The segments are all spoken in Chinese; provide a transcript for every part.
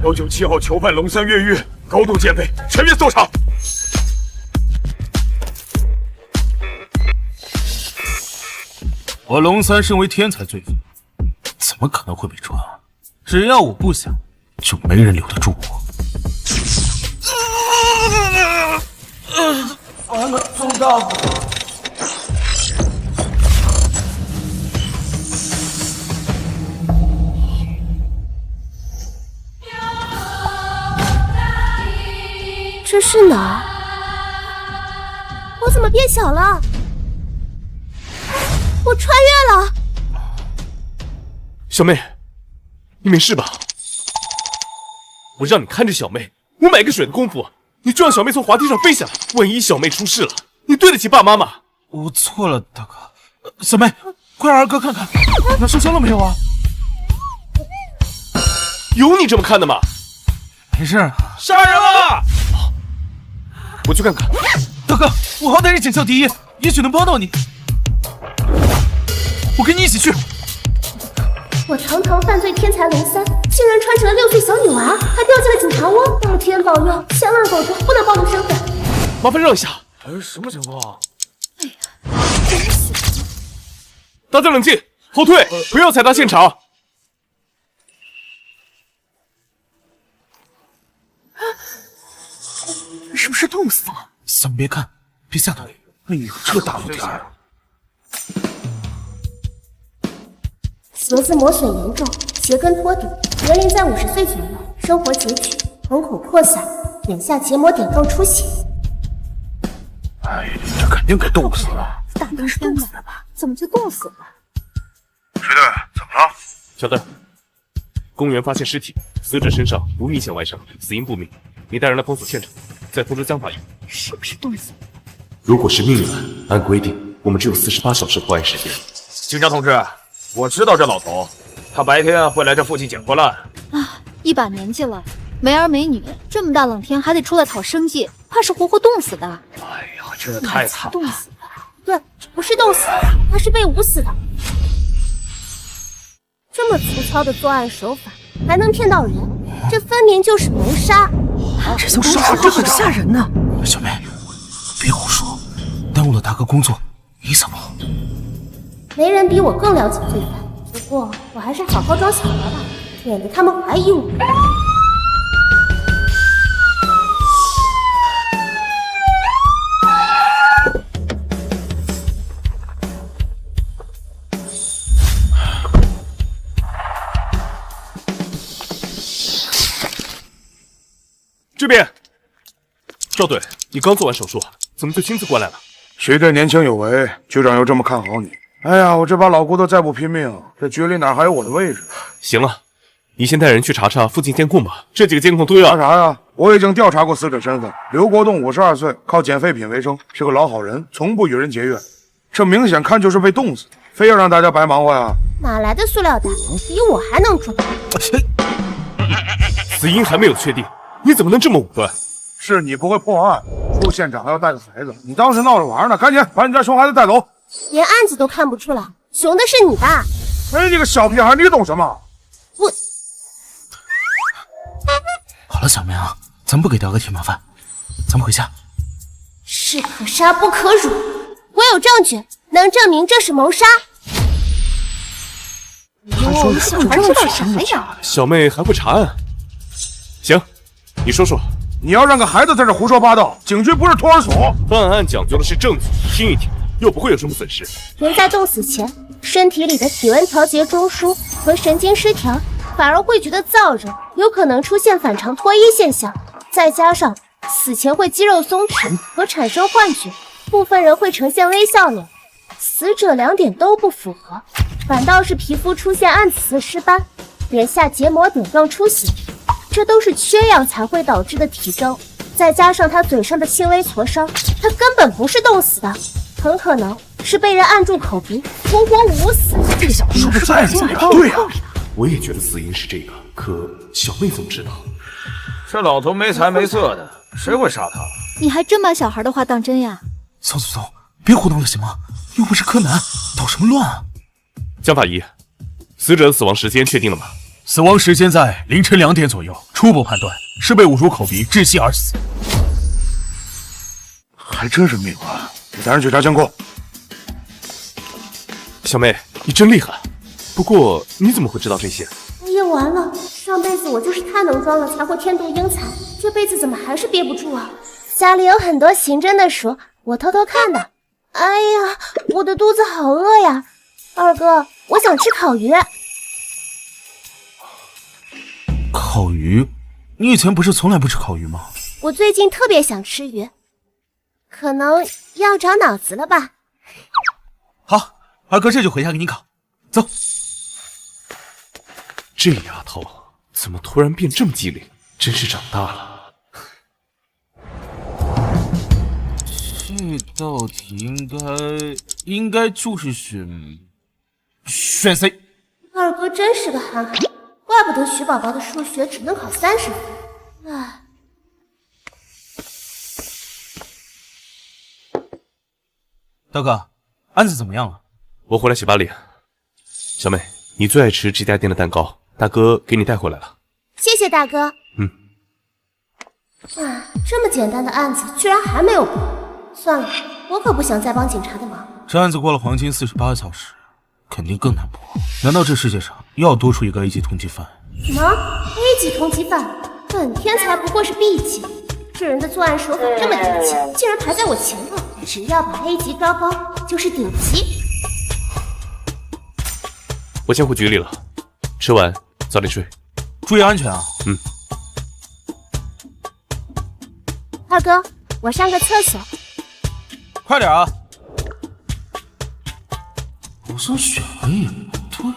高9 7号囚犯龙三越狱，高度戒备，全面搜查。我龙三身为天才罪犯，怎么可能会被抓？只要我不想，就没人留得住我。完了，中大夫！这是哪儿？我怎么变小了？我穿越了！小妹，你没事吧？我让你看着小妹，500个水的功夫，你就让小妹从滑梯上飞下来，万一小妹出事了，你对得起爸妈吗？我错了，大哥。小妹，快让二哥看看，他受伤了没有啊？有你这么看的吗？没事啊。杀人了！我去看看。大哥，我好歹是警校第一，也许能帮到你。我跟你一起去。我堂堂犯罪天才龙三，竟然穿成了6岁小女娃，还掉进了警察窝！老天保佑，千万保重，不能暴露身份。麻烦让一下。什么情况？哎呀，真是！大家冷静，后退，不要踩踏现场。是不是冻死了？咱们别看，别吓到你。哎呦，这大风天儿！舌子磨损严重，鞋跟脱底，年龄在50岁左右，生活拮据，瞳孔扩散，眼下结膜点状出血。哎，这肯定给冻死了。大哥是冻死了吧？怎么就冻死了？谁的？怎么了？小邓，公园发现尸体，死者身上无明显外伤，死因不明。你带人来封锁现场，再通知江法医。是不是冻死了？如果是命案，按规定我们只有48小时破案时间。警长同志，我知道这老头，他白天会来这附近捡破烂。啊，一把年纪了，没儿没女，这么大冷天还得出来讨生计，怕是活活冻死的。哎呀，这太惨了！冻死的？对，不是冻死的，他是被捂死的。这么粗糙的作案手法，还能骗到人，这分明就是谋杀！这都杀这很吓人呢。小妹，别胡说，耽误了大哥工作，你怎么？没人比我更了解罪犯，不过我还是好好装小孩吧，免得他们怀疑我。这边，赵队，你刚做完手术，怎么就亲自过来了？谁对年轻有为，局长又这么看好你？哎呀，我这把老骨头再不拼命，这局里哪还有我的位置？行了，你先带人去查查附近监控吧，这几个监控都要。查啥呀？我已经调查过死者身份，刘国栋52岁，靠捡废品为生，是个老好人，从不与人结怨。这明显看就是被冻死的，非要让大家白忙活呀？哪来的塑料袋？比我还能装？死因还没有确定，你怎么能这么武断？是你不会破案，出现场还要带个孩子，你当时闹着玩呢？赶紧把你家熊孩子带走！连案子都看不出来，熊的是你吧？哎，你个小屁孩，你懂什么？我好了，小妹啊，咱不给大哥添麻烦，咱们回家。士可杀不可辱，我有证据能证明这是谋杀。哟，你想这么是啥呀？小妹还会查案？行，你说说。你要让个孩子在这胡说八道，警局不是托儿所。办案讲究的是证据，听一听，又不会有什么损失。人在冻死前，身体里的体温调节中枢和神经失调，反而会觉得燥热，有可能出现反常脱衣现象。再加上死前会肌肉松弛和产生幻觉，部分人会呈现微笑脸。死者2点都不符合，反倒是皮肤出现暗紫色尸斑，脸下结膜点状出血。这都是缺氧才会导致的体征，再加上他嘴上的轻微挫伤，他根本不是冻死的，很可能是被人按住口鼻，活活捂死。这小子说的太对呀，我也觉得死因是这个，可小妹怎么知道？这老头没财没色的，谁会杀他？你还真把小孩的话当真呀？走走走，别胡闹了行吗？又不是柯南，捣什么乱啊？江法医，死者的死亡时间确定了吗？死亡时间在凌晨2点左右，初步判断是被捂住口鼻窒息而死。还真是命啊！你带人去查监控。小妹，你真厉害。不过你怎么会知道这些？哎呀，完了！上辈子我就是太能装了，才会天妒英才，这辈子怎么还是憋不住啊？家里有很多刑侦的书，我偷偷看的。哎呀，我的肚子好饿呀！二哥，我想吃烤鱼。烤鱼？你以前不是从来不吃烤鱼吗？我最近特别想吃鱼，可能要长脑子了吧？好，二哥这就回家给你烤。走。这丫头怎么突然变这么机灵？真是长大了。这道题应该就是选 C。二哥真是个憨憨，怪不得徐宝宝的数学只能考30分。唉。大哥，案子怎么样了？我回来洗把脸。小妹，你最爱吃这家店的蛋糕，大哥给你带回来了。谢谢大哥。这么简单的案子居然还没有破，算了，我可不想再帮警察的忙。这案子过了黄金48小时，肯定更难破。难道这世界上又要多出一个 A 级通缉犯？什么 A 级通缉犯？本天才不过是 B 级，这人的作案手法这么低级，竟然排在我前头。只要把 A 级抓包，就是顶级。我先回局里了，吃完早点睡，注意安全啊！二哥，我上个厕所。快点啊！好像选的也不对。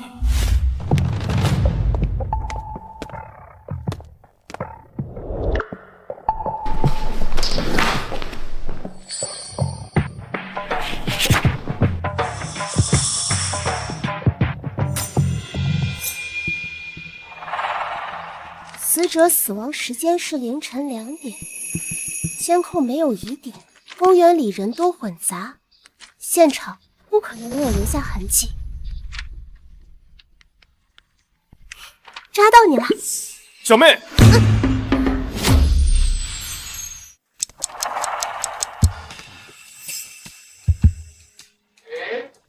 死者死亡时间是凌晨2点，监控没有疑点，公园里人多混杂，现场不可能没有留下痕迹。抓到你了，小妹！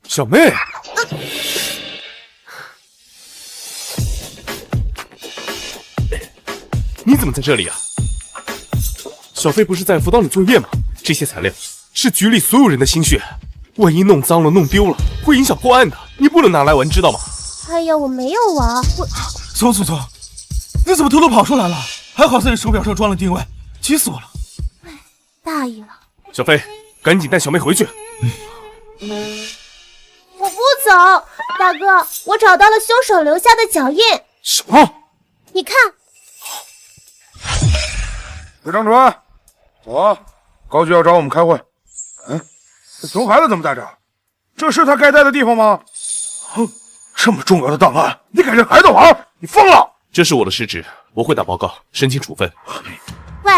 小妹！你怎么在这里啊？小飞不是在辅导你作业吗？这些材料是局里所有人的心血，万一弄脏了、弄丢了，会影响破案的。你不能拿来玩，知道吗？哎呀，我没有玩，走，你怎么偷偷跑出来了？还好在你手表上装了定位，急死我了。大意了。小飞，赶紧带小妹回去。我不走，大哥，我找到了凶手留下的脚印。什么？你看。刘长春，走啊！高局要找我们开会。这熊孩子怎么在这儿？这是他该待的地方吗？哼，这么重要的档案，你敢让孩子玩？你疯了！这是我的失职，我会打报告，申请处分。喂，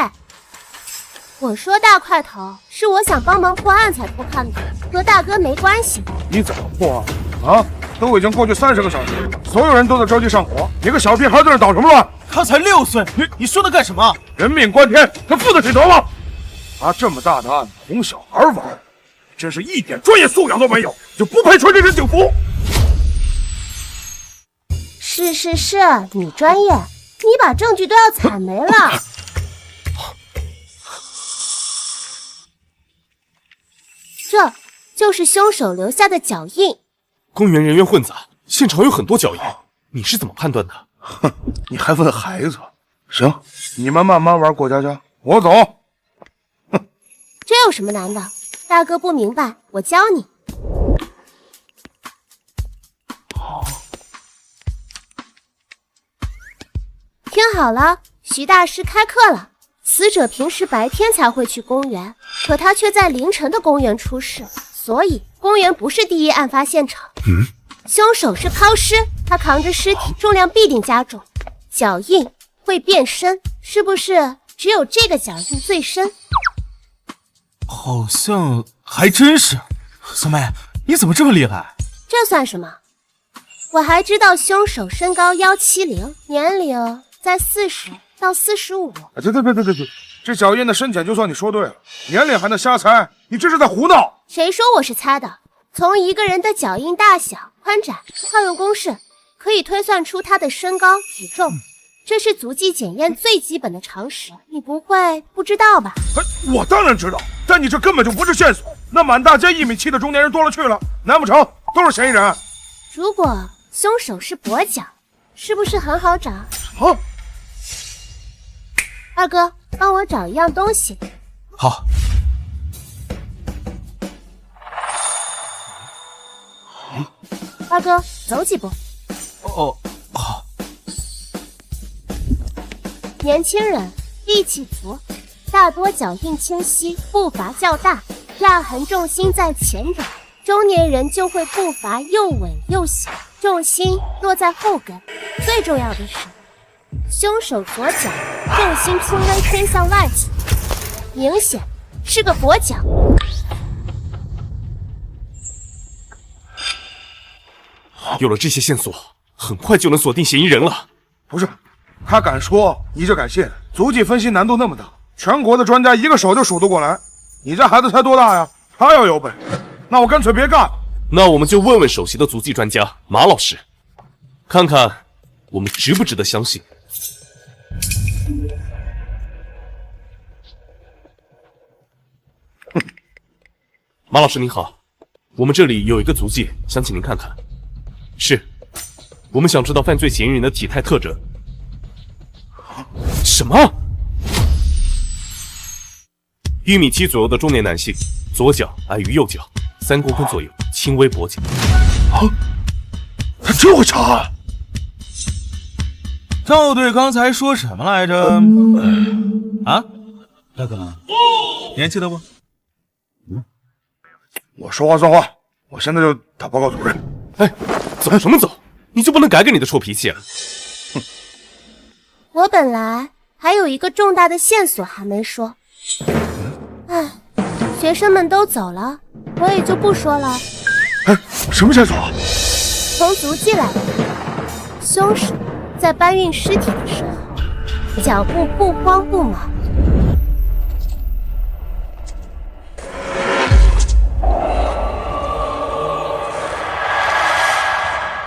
我说大块头，是我想帮忙破案才偷看的，和大哥没关系。你怎么破案？都已经过去30个小时，所有人都在着急上火，你个小屁孩在那捣什么乱？他才6岁，你说他干什么？人命关天，他负得起责吗？拿这么大的案子哄小孩玩，真是一点专业素养都没有，就不配穿这身警服。是，你专业，你把证据都要踩没了。这就是凶手留下的脚印。公园人员混杂，现场有很多脚印，你是怎么判断的？哼，你还问孩子？行，你们慢慢玩过家家，我走。哼，这有什么难的？大哥不明白，我教你。听好了，徐大师开课了。死者平时白天才会去公园，可他却在凌晨的公园出事，所以公园不是第一案发现场。凶手是抛尸，他扛着尸体，重量必定加重，脚印会变深，是不是只有这个脚印最深？好像还真是。小妹，你怎么这么厉害？这算什么？我还知道凶手身高170，年龄在40到45。对，这小燕的深浅就算你说对了，年龄还能瞎猜？你这是在胡闹！谁说我是猜的？从一个人的脚印大小、宽窄，套用公式，可以推算出他的身高、体重。这是足迹检验最基本的常识，你不会不知道吧？我当然知道，但你这根本就不是线索。那满大街1米7的中年人多了去了，难不成都是嫌疑人？如果凶手是跛脚，是不是很好找？好，二哥，帮我找一样东西。好。二哥，走几步。哦，好。年轻人力气足，大多脚印清晰，步伐较大，压痕重心在前掌。中年人就会步伐又稳又小，重心落在后跟。最重要的是，凶手左脚重心轻微偏向外倾，明显是个跛脚。有了这些线索，很快就能锁定嫌疑人了。不是，他敢说，你就敢信？足迹分析难度那么大，全国的专家一个手就数得过来。你这孩子才多大呀？他要有本事，那我干脆别干。那我们就问问首席的足迹专家马老师，看看我们值不值得相信。马老师您好，我们这里有一个足迹，想请您看看。是，我们想知道犯罪嫌疑人的体态特征。什么？1米7左右的中年男性，左脚矮于右脚3公分左右，轻微跛脚。他真会查案。赵队刚才说什么来着？啊，大哥，年轻的不？我说话算话，我现在就打报告主任。哎，走什么走？你就不能改改你的臭脾气啊？我本来还有一个重大的线索还没说。哎，学生们都走了，我也就不说了。哎，什么线索？从足迹来看，凶手在搬运尸体的时候，脚步不慌不忙。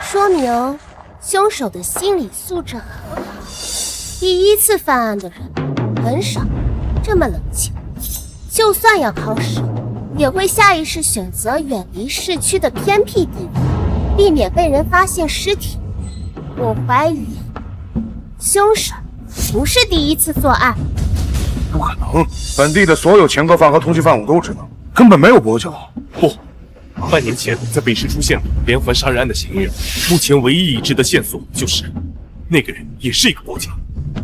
说明凶手的心理素质很好。第一次犯案的人很少这么冷静，就算要考试，也会下意识选择远离市区的偏僻地方，避免被人发现尸体。我怀疑凶手不是第一次作案。不可能，本地的所有前科犯和通缉犯我都知道，根本没有跛脚。不，半年前在北市出现了连环杀人案的嫌疑人，目前唯一已知的线索就是那个人也是一个跛脚，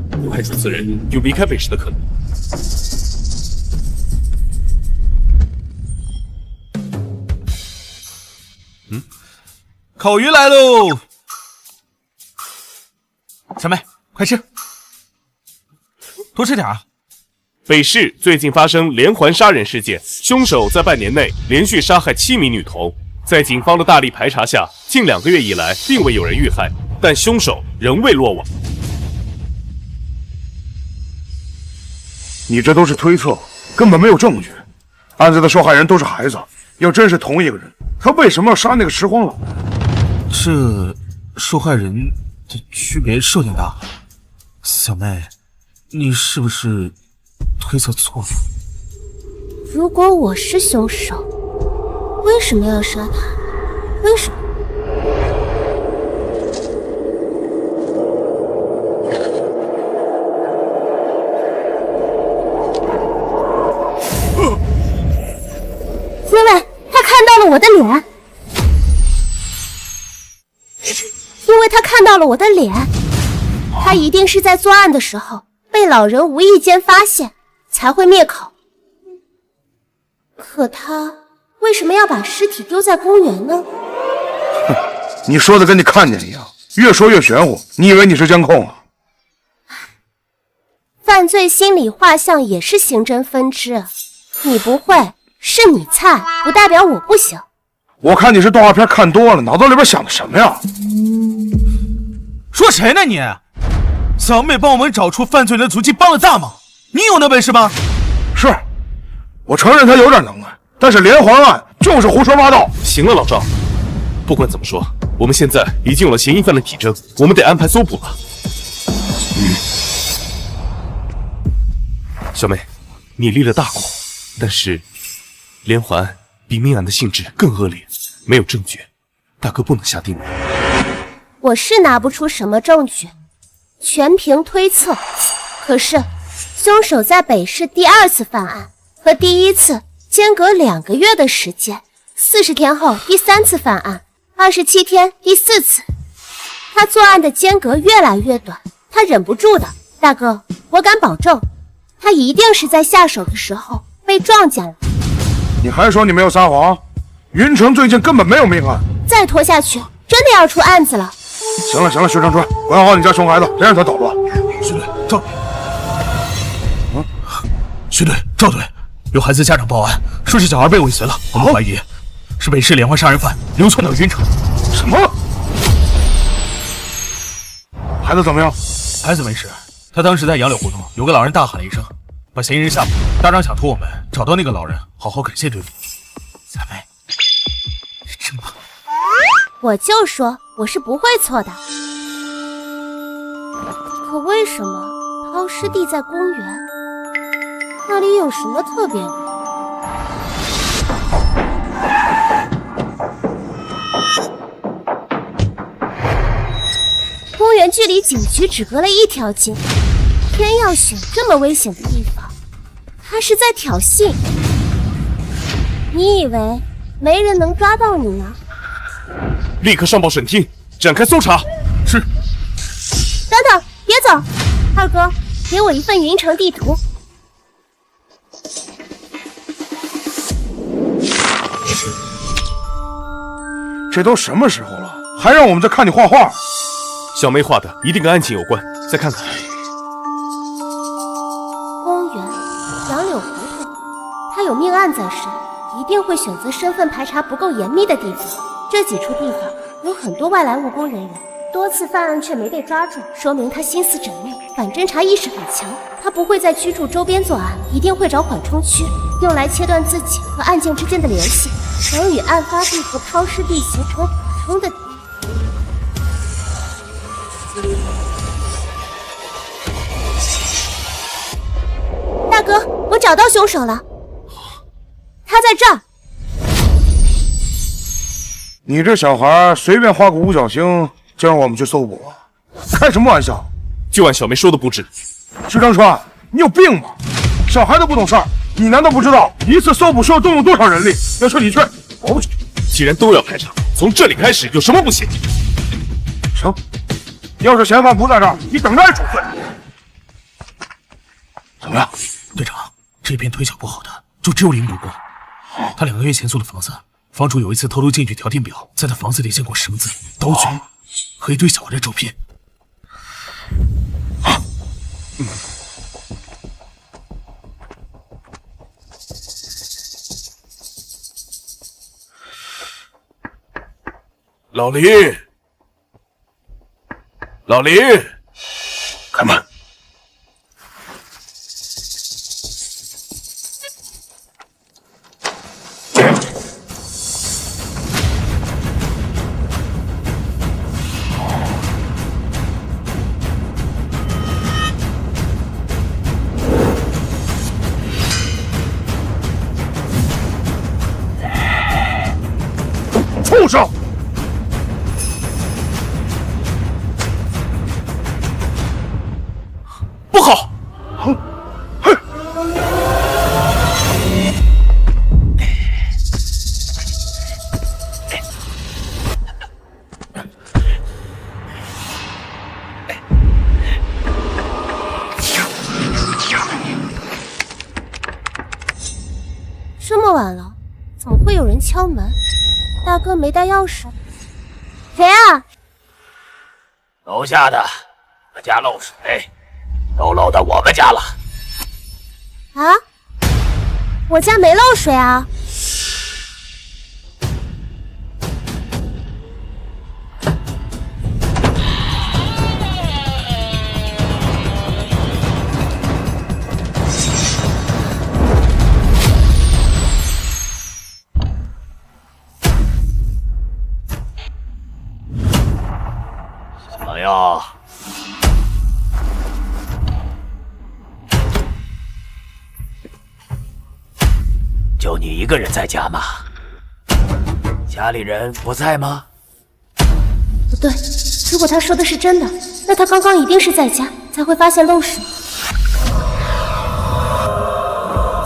不排除此人有离开北市的可能。烤鱼来喽！小妹，快吃，多吃点啊！北市最近发生连环杀人事件，凶手在半年内连续杀害7名女童。在警方的大力排查下，近2个月以来并未有人遇害，但凶手仍未落网。你这都是推测，根本没有证据。案子的受害人都是孩子，要真是同一个人，他为什么要杀那个拾荒老人？这受害人的区别是有点大。小妹，你是不是推测错了？如果我是凶手，为什么要杀他？为什么？因为他看到了我的脸，因为他看到了我的脸，他一定是在作案的时候被老人无意间发现，才会灭口。可他为什么要把尸体丢在公园呢？哼，你说的跟你看见一样，越说越玄乎。你以为你是监控啊？犯罪心理画像也是刑侦分支，你不会，是你菜，不代表我不行。我看你是动画片看多了，脑子里边想的什么呀？说谁呢你？小妹帮我们找出犯罪人的足迹，帮了大忙，你有那本事吗？是，我承认他有点能耐，但是连环案就是胡说八道。行了，老赵，不管怎么说，我们现在已经有了嫌疑犯的体征，我们得安排搜捕了。小妹，你立了大功，但是连环案比命案的性质更恶劣，没有证据，大哥不能下定论。我是拿不出什么证据，全凭推测。可是，凶手在北市第2次犯案和第1次间隔2个月的时间，40天后第3次犯案，27天第4次。他作案的间隔越来越短，他忍不住的。大哥，我敢保证，他一定是在下手的时候被撞见了。你还说你没有撒谎？云城最近根本没有命案。再拖下去，真的要出案子了。行了，徐长春，管好你家熊孩子，别让他捣乱。徐队，赵队，徐队，赵队，有孩子家长报案，说是小孩被尾随了，我们怀疑是北市连环杀人犯流窜到云城。什么？孩子怎么样？孩子没事，他当时在杨柳胡同，有个老人大喊了一声，把嫌疑人吓跑。大张想托我们找到那个老人，好好感谢对方。小妹，真棒！我就说我是不会错的。可为什么抛尸地在公园？那里有什么特别的？公园距离警局只隔了1条街，偏要选这么危险的地方，他是在挑衅。你以为没人能抓到你吗？立刻上报审厅，展开搜查。是。等等，别走，二哥，给我一份云城地图。这都什么时候了，还让我们再看你画画？小妹画的一定跟案情有关，再看看。公园，杨柳胡同，他有命案在身，一定会选择身份排查不够严密的地方。这几处地方有很多外来务工人员，多次犯案却没被抓住，说明他心思缜密，反侦查意识很强。他不会在居住周边作案，一定会找缓冲区，用来切断自己和案件之间的联系，能与案发地和抛尸地形成缓冲的地方。大哥，我找到凶手了，他在这儿。你这小孩随便画个五角星就让我们去搜捕，开什么玩笑？就按小妹说的布置。徐长川，你有病吗？小孩都不懂事儿，你难道不知道一次搜捕需要动用多少人力？要是你去，我不去。既然都要排查，从这里开始，有什么不行？行，要是嫌犯不在这儿，你等着挨处分。怎么样？队长，这片腿脚不好的就只有林国光。他2个月前租的房子，房主有一次偷偷进去调电表，在他房子里见过绳子、刀具和一堆小孩的照片。老林，老林，开门。畜生！不好！嘿！这么晚了，怎么会有人敲门？大哥没带钥匙，谁啊？楼下的，我家漏水，都漏到我们家了。啊？我家没漏水啊。友，就你一个人在家吗？家里人不在吗？不对，如果他说的是真的，那他刚刚一定是在家，才会发现漏水。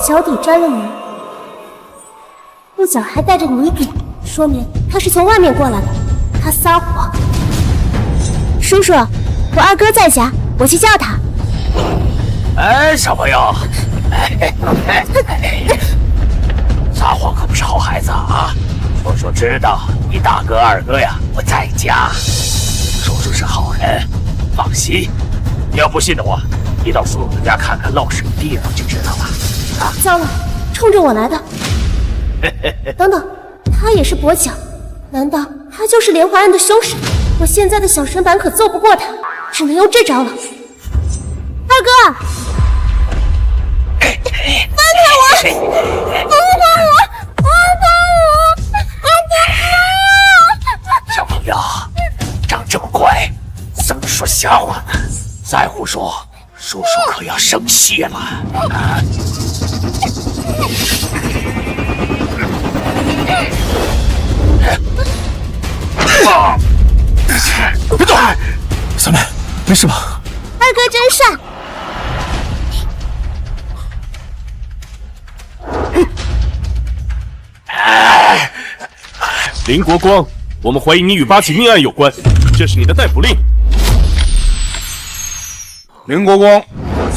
脚底沾了泥，裤脚还带着泥点，说明他是从外面过来的。他撒谎。叔叔，我二哥在家，我去叫他。哎，小朋友，撒谎可不是好孩子啊！叔叔知道你大哥二哥呀不在家，叔叔是好人，放心。你要不信的话，你到叔叔家看看漏水的地方就知道了。啊！糟了，冲着我来的。等等，他也是跛脚，难道他就是连环案的凶手？我现在的小身板可揍不过他，只能用这招了。二哥，放开我！放开我！小朋友，长这么快，怎么说瞎话呢？再胡说，叔叔可要生气了啊！别动！小妹，没事吧？二哥真帅。林国光，我们怀疑你与8起命案有关，这是你的逮捕令。林国光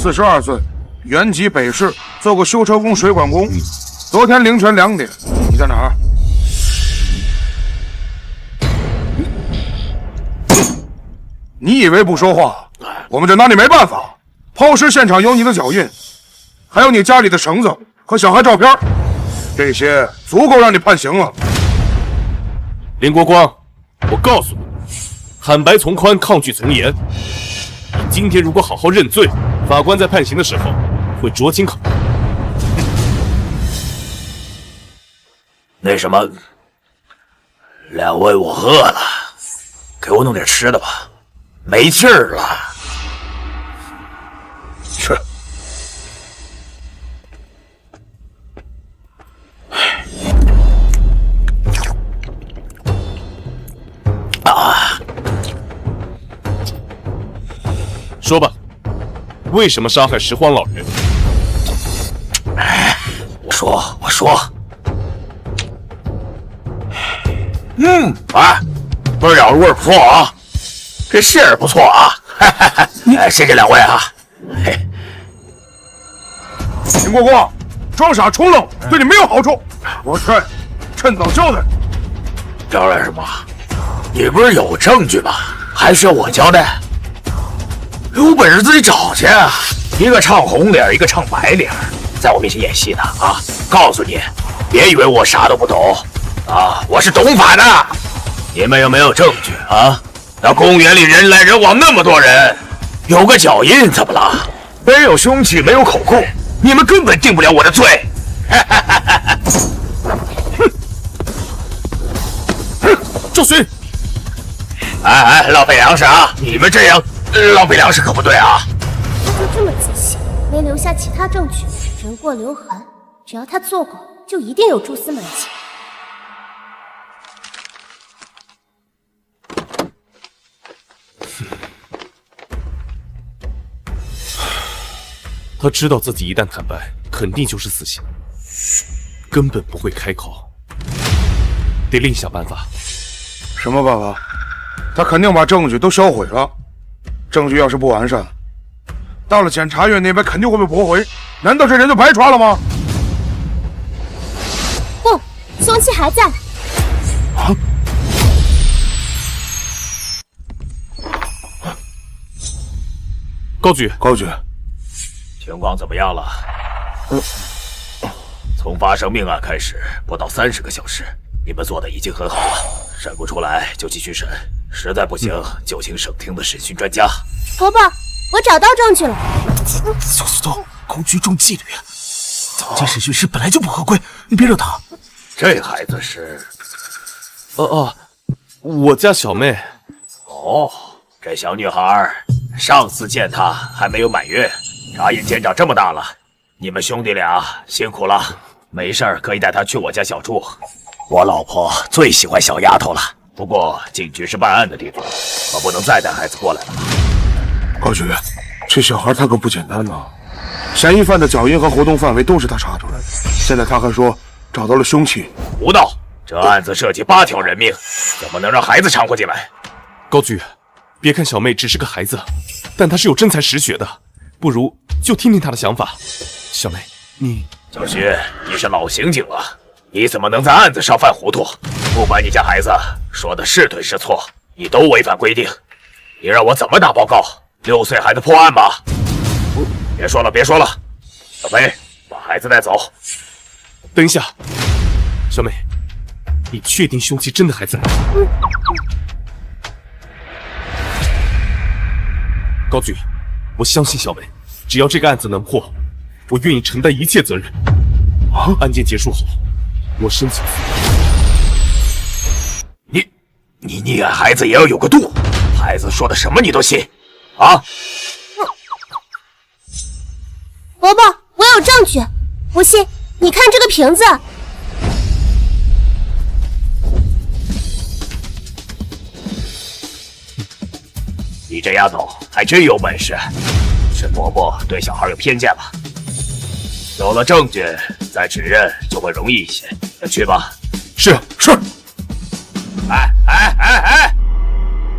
，42岁，原籍北市，做过修车工、水管工。昨天凌晨2点，你在哪儿？你以为不说话，我们就拿你没办法？抛尸现场有你的脚印，还有你家里的绳子和小孩照片，这些足够让你判刑了。林国光，我告诉你，坦白从宽，抗拒从严。你今天如果好好认罪，法官在判刑的时候会酌情考虑。那什么，两位我饿了，给我弄点吃的吧，没劲儿了。是。说吧，为什么杀害拾荒老人？我说，味儿味儿不错啊，这馅儿不错啊，谢谢两位啊。林国光，装傻充愣对你没有好处，我趁早交代。交代什么？你不是有证据吗？还需要我交代？有本事自己找去啊！一个唱红脸，一个唱白脸，在我面前演戏呢啊！告诉你，别以为我啥都不懂啊，我是懂法的。你们有没有证据啊？那公园里人来人往那么多人，有个脚印怎么了？没有凶器，没有口供，你们根本定不了我的罪。赵巡，浪费粮食啊！你们这样浪费粮食可不对啊！他就这么自信，没留下其他证据，人过留痕，只要他做过，就一定有蛛丝马迹。他知道自己一旦坦白，肯定就是死刑，根本不会开口，得另想办法。什么办法？他肯定把证据都销毁了。证据要是不完善，到了检察院那边肯定会被驳回。难道这人就白抓了吗？不，凶器还在。高局，情况怎么样了？从发生命案开始不到30个小时，你们做的已经很好了。审不出来就继续审，实在不行就请省厅的审讯专家。伯伯，我找到证据了。小苏东，高居重纪律，早间审讯室本来就不合规，你别惹他。这孩子是……我家小妹。哦，这小女孩上次见她还没有满月，眨眼间长这么大了。你们兄弟俩辛苦了，没事儿可以带她去我家小住。我老婆最喜欢小丫头了。不过警局是办案的地方，我不能再带孩子过来了。高局，这小孩他可不简单呐！嫌疑犯的脚印和活动范围都是他查出来的，现在他还说找到了凶器。胡闹！这案子涉及8条人命，怎么能让孩子掺和进来？高局，别看小妹只是个孩子，但她是有真才实学的，不如就听听她的想法。小妹，你……小徐，你是老刑警了，你怎么能在案子上犯糊涂？不管你家孩子说的是对是错，你都违反规定。你让我怎么打报告？6岁孩子破案吗？别说了，别说了，小飞，把孩子带走。等一下，小妹，你确定凶器真的还在？高局，我相信小妹，只要这个案子能破，我愿意承担一切责任。案件结束后，我申请复你溺爱孩子也要有个度，孩子说的什么你都信啊？伯伯，我有证据，不信你看这个瓶子。你这丫头还真有本事，是伯伯对小孩有偏见吧？有了证据再指认就会容易一些。去吧。是。哎，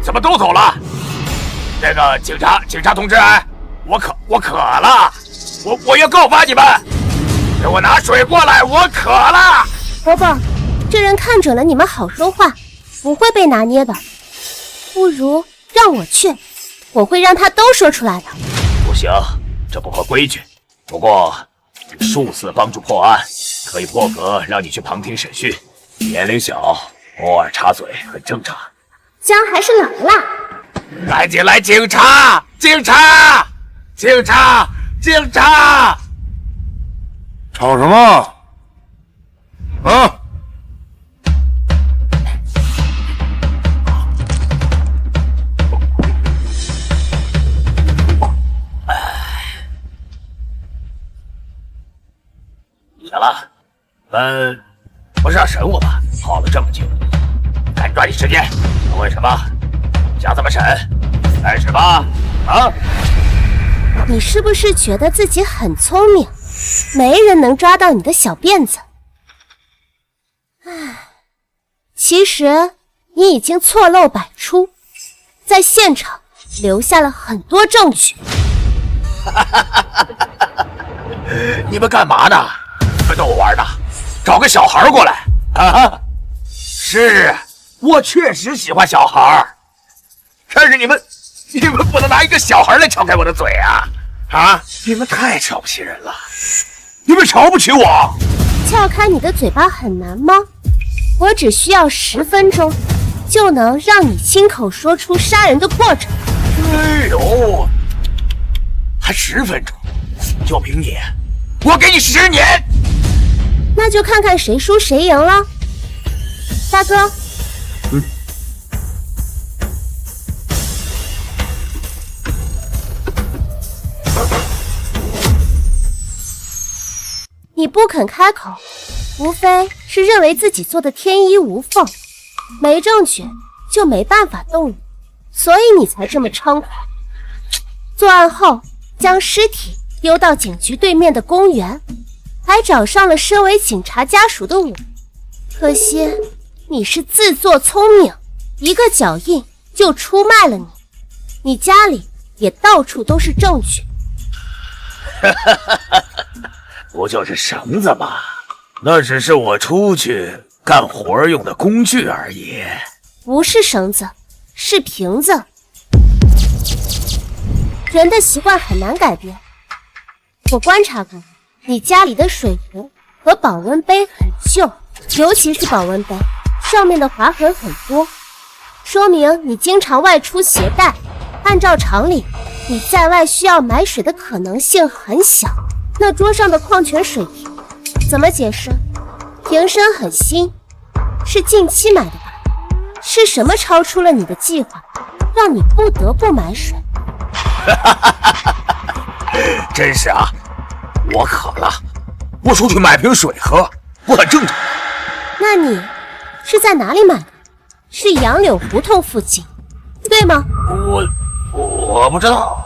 怎么都走了？这个警察同志，我渴了，我要告发你们，给我拿水过来，我渴了。伯伯，这人看准了你们好说话，不会被拿捏的。不如让我去，我会让他都说出来的。不行，这不合规矩。不过你数次帮助破案，可以破格让你去旁听审讯。年龄小，偶尔插嘴很正常。姜还是老辣。赶紧来，警察！吵什么？啊！行了，不是要审我吗？耗了这么久，赶紧抓紧时间。问什么？想怎么审？开始吧！啊！你是不是觉得自己很聪明，没人能抓到你的小辫子？唉，其实你已经错漏百出，在现场留下了很多证据。你们干嘛呢？逗我玩呢？找个小孩过来啊！是，我确实喜欢小孩，但是你们不能拿一个小孩来撬开我的嘴啊！啊！你们太瞧不起人了，你们瞧不起我。撬开你的嘴巴很难吗？我只需要10分钟，就能让你亲口说出杀人的过程。哎呦，还10分钟？就凭你，我给你10年。那就看看谁输谁赢了。大哥，你不肯开口，无非是认为自己做的天衣无缝，没证据就没办法动你，所以你才这么猖狂。作案后将尸体丢到警局对面的公园，还找上了身为警察家属的我。可惜你是自作聪明，一个脚印就出卖了你，你家里也到处都是证据。不就是绳子吗？那只是我出去干活用的工具而已。不是绳子，是瓶子。人的习惯很难改变。我观察过，你家里的水壶和保温杯很旧，尤其是保温杯上面的划痕很多，说明你经常外出携带。按照常理，你在外需要买水的可能性很小。那桌上的矿泉水瓶怎么解释？瓶身很新，是近期买的吧？是什么超出了你的计划，让你不得不买水。真是啊，我渴了，我出去买瓶水喝，不很正常。那你是在哪里买的？是杨柳胡同附近，对吗？我不知道，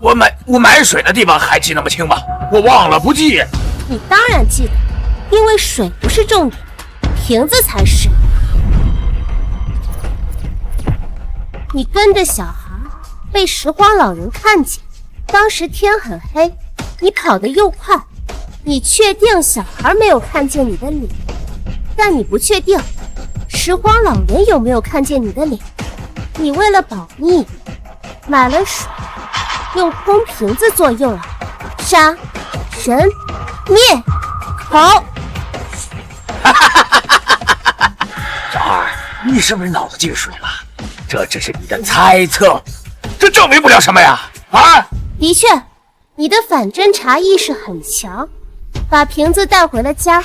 我买水的地方还记那么清吗？我忘了不记。你当然记得，因为水不是重点，瓶子才是。你跟着小孩被拾荒老人看见，当时天很黑，你跑得又快，你确定小孩没有看见你的脸，但你不确定拾荒老人有没有看见你的脸。你为了保密，买了水，用空瓶子做诱饵，杀人灭口。小二，你是不是脑子进水了？这只是你的猜测，这证明不了什么呀！啊，的确，你的反侦查意识很强，把瓶子带回了家，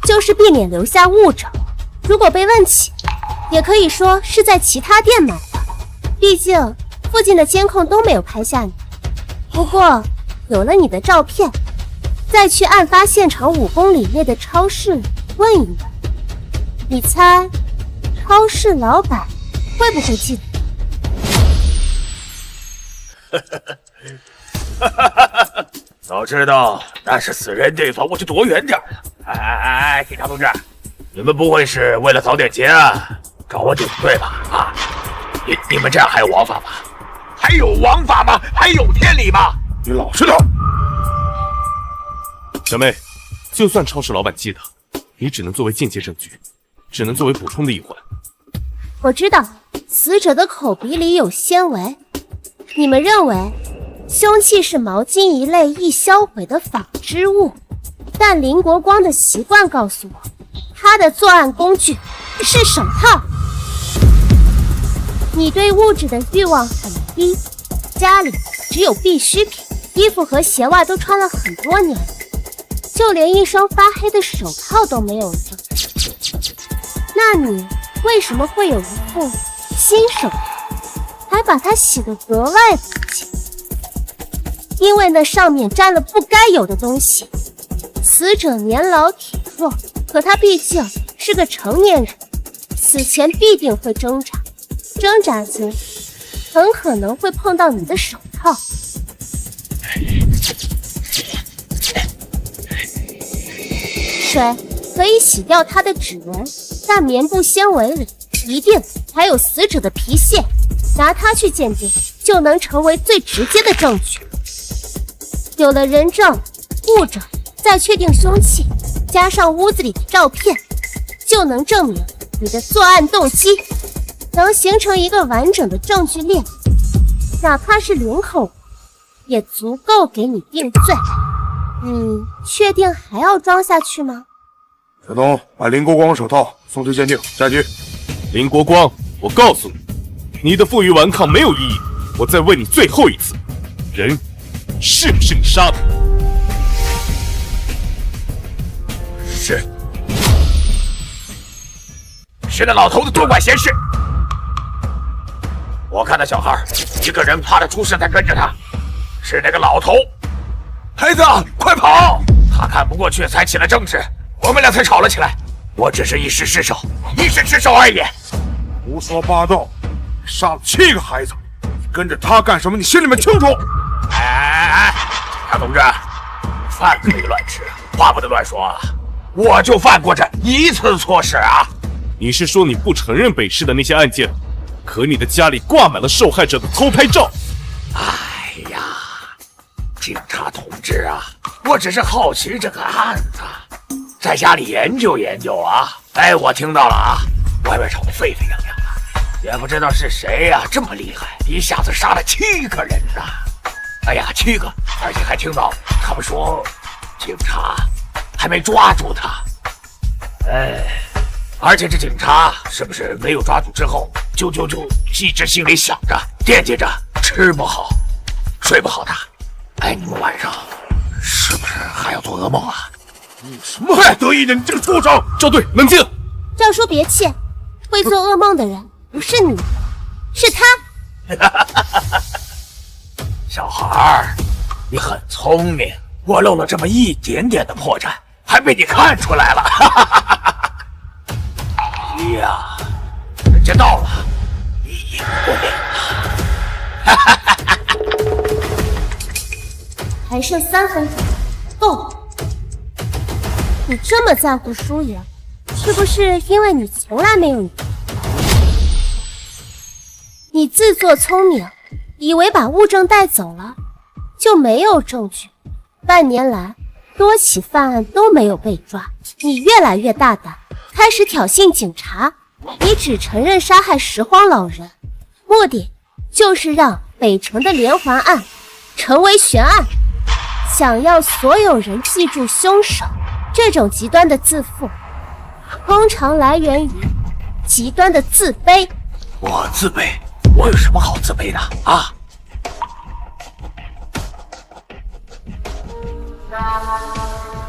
就是避免留下物证。如果被问起，也可以说是在其他店买的，毕竟附近的监控都没有拍下你。不过，有了你的照片，再去案发现场5公里内的超市问一问，你猜超市老板会不会记得？早知道那是死人地方，我就躲远点了。哎，警察同志，你们不会是为了早点结案找我顶罪吧？啊，你们这样还有王法吗？还有王法吗？还有天理吗？你老实点。小妹，就算超市老板记得，你只能作为间接证据，只能作为补充的一环。我知道死者的口鼻里有纤维，你们认为凶器是毛巾一类易销毁的纺织物，但林国光的习惯告诉我，他的作案工具是手套。你对物质的欲望很低，家里只有必需品，衣服和鞋袜都穿了很多年，就连一双发黑的手套都没有了。那你为什么会有一副新手套，还把它洗得格外干净？因为那上面沾了不该有的东西。死者年老体弱，可他毕竟是个成年人，死前必定会挣扎，挣扎时很可能会碰到你的手套。水可以洗掉他的指纹，但棉布纤维里一定还有死者的皮屑，拿它去鉴定就能成为最直接的证据。有了人证、物证，再确定凶器，加上屋子里的照片，就能证明你的作案动机，能形成一个完整的证据链，哪怕是零口，也足够给你定罪。你确定还要装下去吗？小东，把林国光手套送去鉴定，下局。林国光，我告诉你，你的负隅顽抗没有意义。我再问你最后一次，人是不是你杀的？是那老头子多管闲事。我看那小孩一个人怕他出事才跟着他，是那个老头。孩子，快跑！他看不过去才起了争执，我们俩才吵了起来。我只是一时失手而已。胡说八道！你杀了7个孩子，你跟着他干什么？你心里面清楚。哎，杨同志，饭可以乱吃，话不能乱说啊！我就犯过这一次错事啊！你是说你不承认北市的那些案件，可你的家里挂满了受害者的偷拍照？哎呀，警察同志啊，我只是好奇这个案子，在家里研究研究啊。哎，我听到了啊，外面吵得沸沸扬扬的，也不知道是谁呀，这么厉害，一下子杀了7个人呐！哎呀，7个，而且还听到他们说警察还没抓住他。哎，而且这警察是不是没有抓住之后，就一直心里想着惦记着，吃不好睡不好的？哎，你们晚上是不是还要做噩梦啊？你什么还得意的？你这个畜生！赵队，冷静！赵叔别气，会做噩梦的人不是你，是他。小孩儿，你很聪明，我漏了这么一点点的破绽，还被你看出来了。急呀，人家到了，你赢不了。还剩3分钟，够。你这么在乎输赢，是不是因为你从来没有赢？你自作聪明，以为把物证带走了就没有证据，半年来多起犯案都没有被抓，你越来越大胆，开始挑衅警察。你只承认杀害拾荒老人，目的就是让北城的连环案成为悬案，想要所有人记住凶手。这种极端的自负，通常来源于极端的自卑。我自卑？我有什么好自卑的啊？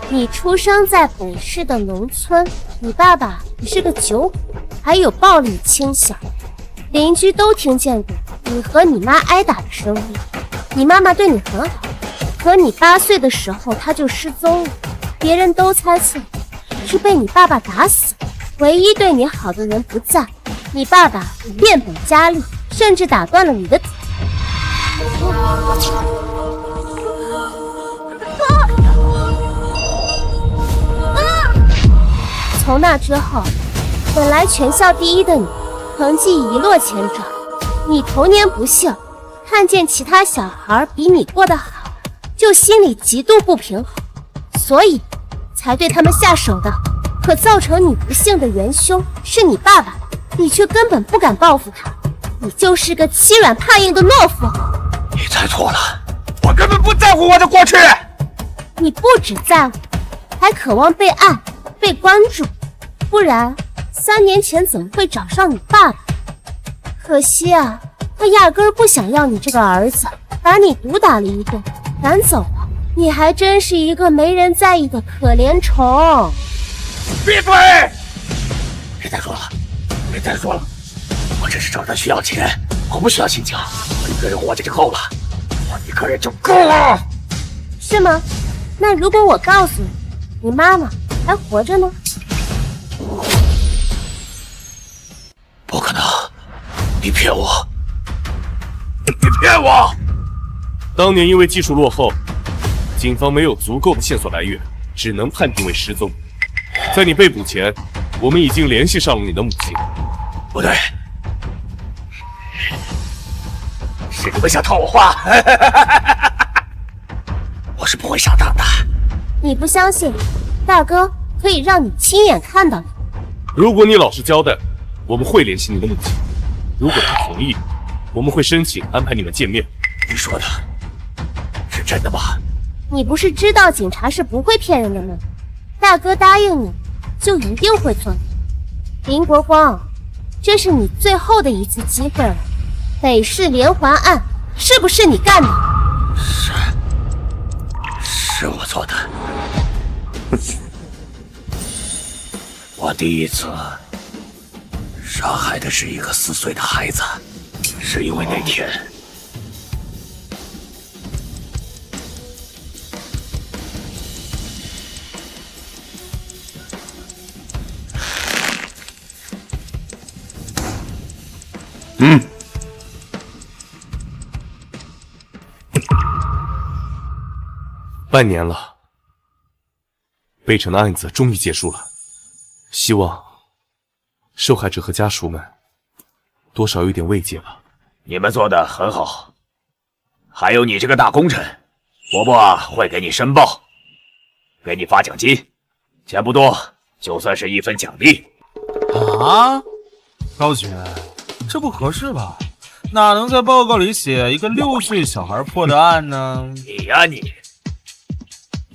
你出生在北市的农村，你爸爸是个酒鬼，还有暴力倾向，邻居都听见过你和你妈挨打的声音。你妈妈对你很好，可你8岁的时候她就失踪了，别人都猜测是被你爸爸打死，唯一对你好的人不在，你爸爸变本加厉，甚至打断了你的腿。从那之后，本来全校第1的你，成绩一落千丈。你童年不幸，看见其他小孩比你过得好，就心里极度不平衡，所以才对他们下手的。可造成你不幸的元凶是你爸爸，你却根本不敢报复他。你就是个欺软怕硬的懦夫。你猜错了，我根本不在乎我的过去。你不只在乎，还渴望被爱、被关注，不然3年前怎么会找上你爸爸？可惜啊，他压根儿不想要你这个儿子，把你毒打了一顿，赶走了。你还真是一个没人在意的可怜虫。闭嘴！别再说了，别再说了，我只是找他需要钱，我不需要亲情，我一个人活着就够了，我一个人就够了。是吗？那如果我告诉你，你妈妈还活着呢？不可能，你骗我！你骗我！当年因为技术落后，警方没有足够的线索来源，只能判定为失踪。在你被捕前，我们已经联系上了你的母亲。不对，是你们想套我话。我是不会上当的。你不相信，大哥可以让你亲眼看到你。如果你老实交代，我们会联系你的母亲。如果她同意，我们会申请安排你们见面。你说的是真的吗？你不是知道警察是不会骗人的吗？大哥答应你，就一定会做的。林国光，这是你最后的一次机会了。北市连环案是不是你干的？是我做的。我第一次杀害的是一个4岁的孩子，是因为那天半年了，北城的案子终于结束了，希望受害者和家属们多少有点慰藉吧。你们做得很好，还有你这个大功臣，伯伯会给你申报，给你发奖金，钱不多，就算是一份奖励。啊，高姐，这不合适吧？哪能在报告里写一个6岁小孩破的案呢？你呀你！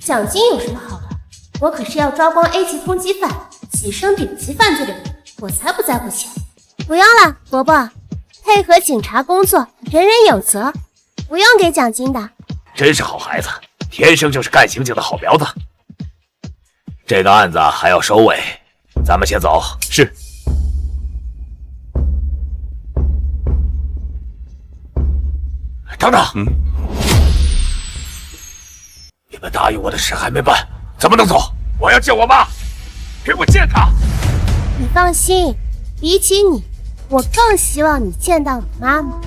奖金有什么好的？我可是要抓光 A 级通缉犯，跻身顶级犯罪的人，我才不在乎钱。不用了，伯伯，配合警察工作，人人有责，不用给奖金的。真是好孩子，天生就是干刑警的好苗子。这个案子还要收尾，咱们先走。是。等等，你们答应我的事还没办，怎么能走？我要见我妈，给我见她。你放心，比起你，我更希望你见到你妈妈。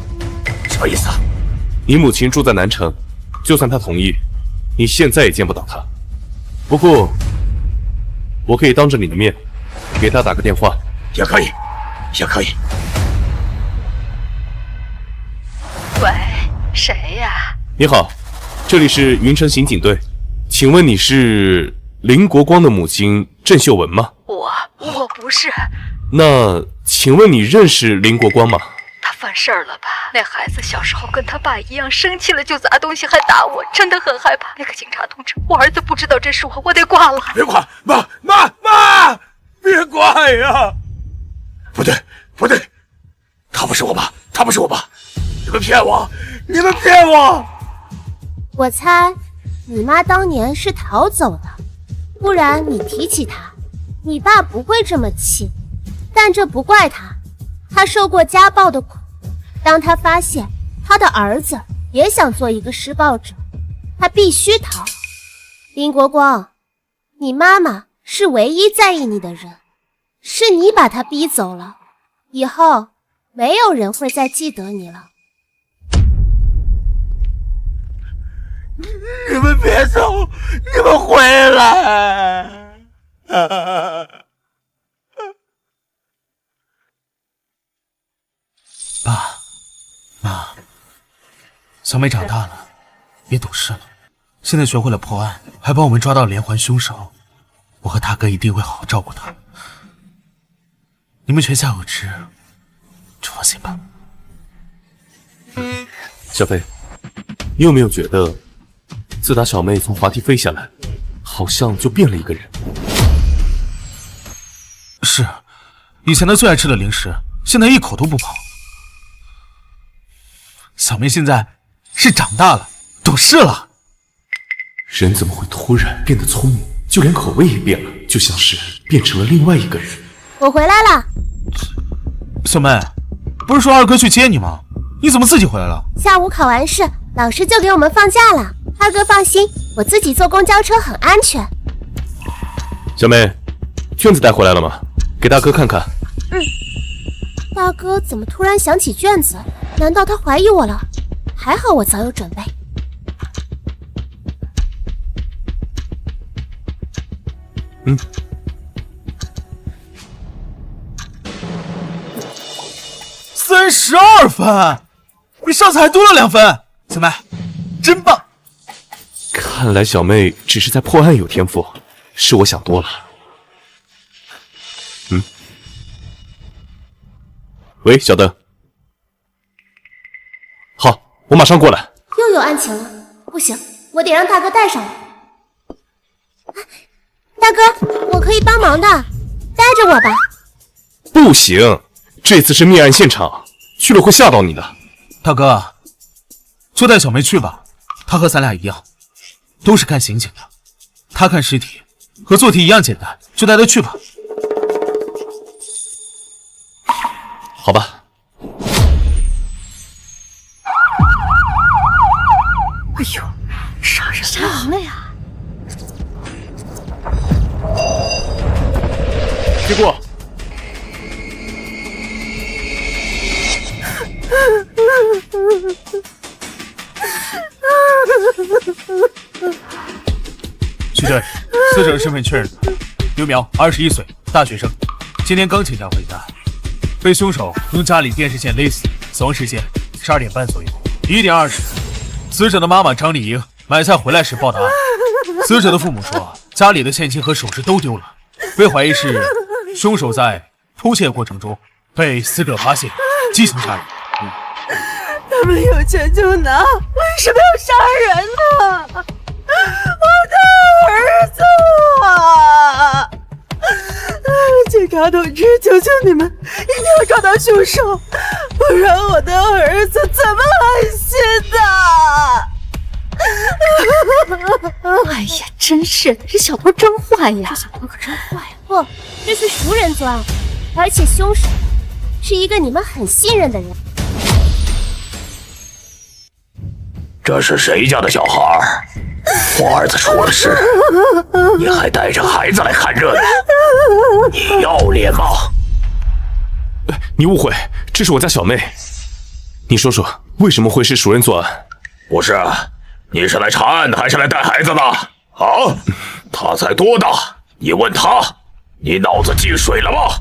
什么意思啊？你母亲住在南城，就算她同意，你现在也见不到她。不过，我可以当着你的面给她打个电话。也可以，也可以。喂，谁呀？你好，这里是云城刑警队，请问你是林国光的母亲郑秀文吗？我不是。那请问你认识林国光吗？他犯事儿了吧？那孩子小时候跟他爸一样，生气了就砸东西还打我，真的很害怕。那个警察同志，我儿子不知道这是我得挂了。别挂，妈，别挂呀！不对，她不是我妈，她不是我妈，你们骗我！我猜你妈当年是逃走的，不然你提起她，你爸不会这么气。但这不怪他，他受过家暴的苦。当他发现他的儿子也想做一个施暴者，他必须逃。林国光，你妈妈是唯一在意你的人，是你把她逼走了，以后没有人会再记得你了。你们别走，你们回来！爸妈，小美长大了，也懂事了，现在学会了破案，还帮我们抓到了连环凶手。我和大哥一定会好好照顾她。你们全家有知，就放心吧。小飞，你有没有觉得，自打小妹从滑梯飞下来，好像就变了一个人？是，以前她最爱吃的零食，现在一口都不跑。小妹现在是长大了，懂事了。人怎么会突然变得聪明，就连口味也变了，就像是变成了另外一个人。我回来了。小妹，不是说二哥去接你吗？你怎么自己回来了？下午考完试，老师就给我们放假了。二哥放心，我自己坐公交车很安全。小妹，卷子带回来了吗？给大哥看看。大哥怎么突然想起卷子？难道他怀疑我了？还好我早有准备。32分，比上次还多了2分。小妹，真棒！看来小妹只是在破案有天赋，是我想多了。喂，小邓。好，我马上过来。又有案情了，不行，我得让大哥带上我。大哥，我可以帮忙的，带着我吧。不行，这次是命案现场，去了会吓到你的。大哥，就带小梅去吧，她和咱俩一样，都是干刑警的。她看尸体和做题一样简单，就带她去吧。好吧。哎呦，杀人了呀！结果。徐队，死者身份确认了，刘苗，21岁，大学生，今天刚请假回家，被凶手用家里电视线勒死，死亡时间12点半左右。1点20分，死者的妈妈张丽英买菜回来时报的案。死者的父母说，家里的现金和首饰都丢了，被怀疑是凶手在偷窃过程中被死者发现，激情杀人。他们有钱就拿，为什么要杀人呢？我的儿子啊！警察同志，求求你们，一定要抓到凶手，不然我的儿子怎么安心的？哎呀，真是的，这小偷真坏呀！这小偷可真坏。不，这是熟人作案，而且凶手是一个你们很信任的人。这是谁家的小孩？我儿子出了事，你还带着孩子来看热闹，你要脸吗？你误会，这是我家小妹。你说说，为什么会是熟人作案？不是，你是来查案的还是来带孩子的？啊，他才多大？你问他，你脑子进水了吗？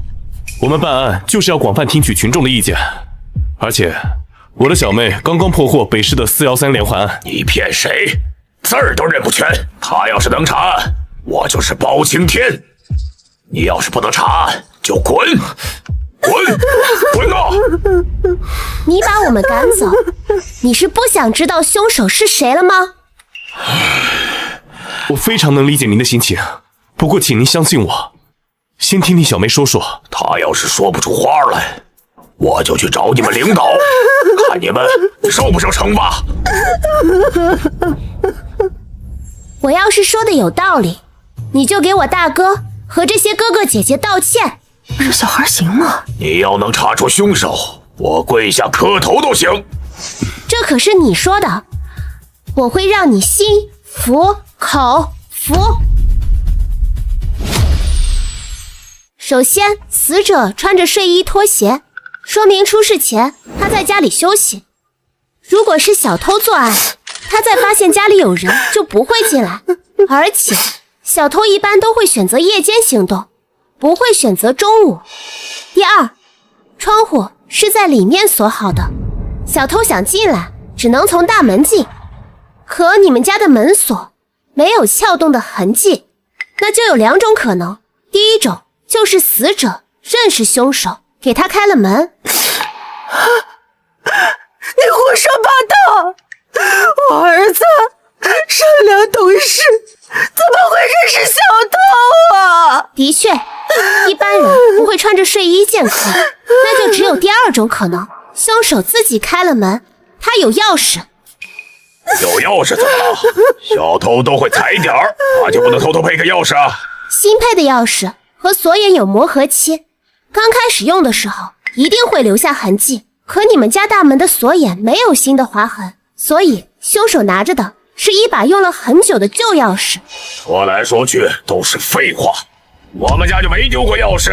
我们办案就是要广泛听取群众的意见，而且我的小妹刚刚破获北市的413连环案。你骗谁？字儿都认不全。他要是能查案，我就是包青天。你要是不能查案，就滚！滚啊！你把我们赶走，你是不想知道凶手是谁了吗？我非常能理解您的心情，不过请您相信我，先听听小梅说说。她要是说不出话来，我就去找你们领导，看你们受不受惩罚。我要是说的有道理，你就给我大哥和这些哥哥姐姐道歉。这小孩行吗？你要能查出凶手，我跪下磕头都行。这可是你说的，我会让你心服口服。首先，死者穿着睡衣拖鞋，说明出事前他在家里休息。如果是小偷作案，他在发现家里有人就不会进来，而且小偷一般都会选择夜间行动，不会选择中午。第二，窗户是在里面锁好的，小偷想进来只能从大门进。可你们家的门锁没有撬动的痕迹，那就有两种可能。第一种就是死者认识凶手，给他开了门。你胡说八道！我儿子善良懂事，怎么会认识小偷啊？的确，一般人不会穿着睡衣见客，那就只有第二种可能，凶手自己开了门，他有钥匙。有钥匙怎么了？小偷都会踩点儿，他就不能偷偷配个钥匙啊？新配的钥匙和锁眼有磨合期，刚开始用的时候一定会留下痕迹。可你们家大门的锁眼没有新的划痕，所以凶手拿着的是一把用了很久的旧钥匙。说来说去都是废话，我们家就没丢过钥匙。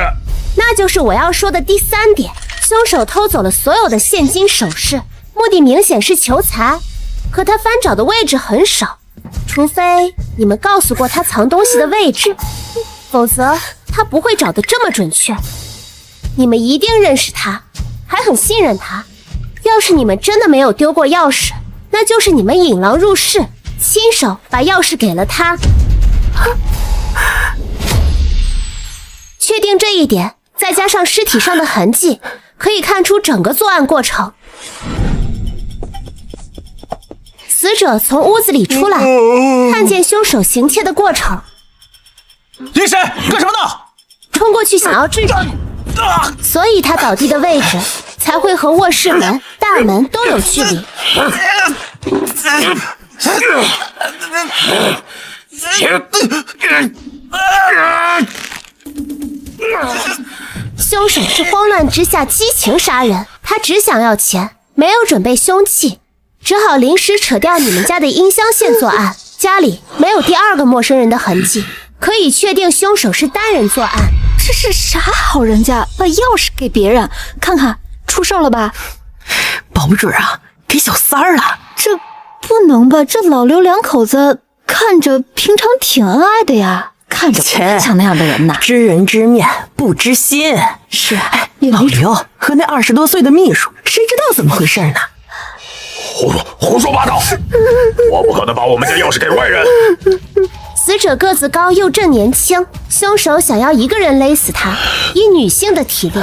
那就是我要说的第三点，凶手偷走了所有的现金首饰，目的明显是求财，可他翻找的位置很少，除非你们告诉过他藏东西的位置，否则他不会找得这么准确。你们一定认识他，还很信任他。要是你们真的没有丢过钥匙，那就是你们引狼入室，亲手把钥匙给了他。确定这一点，再加上尸体上的痕迹，可以看出整个作案过程。死者从屋子里出来，看见凶手行窃的过程。你谁？干什么呢？冲过去想要制止，所以他倒地的位置才会和卧室门、大门都有距离。凶手是慌乱之下激情杀人，他只想要钱，没有准备凶器，只好临时扯掉你们家的音箱线作案。家里没有第二个陌生人的痕迹，可以确定凶手是单人作案。这是啥好人家，把钥匙给别人？看看出事了吧？保不准啊，给小三儿了。这不能吧？这老刘两口子看着平常挺恩爱的呀，看着不像那样的人呐。知人知面不知心。是啊，老刘和那20多岁的秘书，谁知道怎么回事呢？胡说八道！我不可能把我们家钥匙给外人。死者个子高又正年轻，凶手想要一个人勒死他，以女性的体力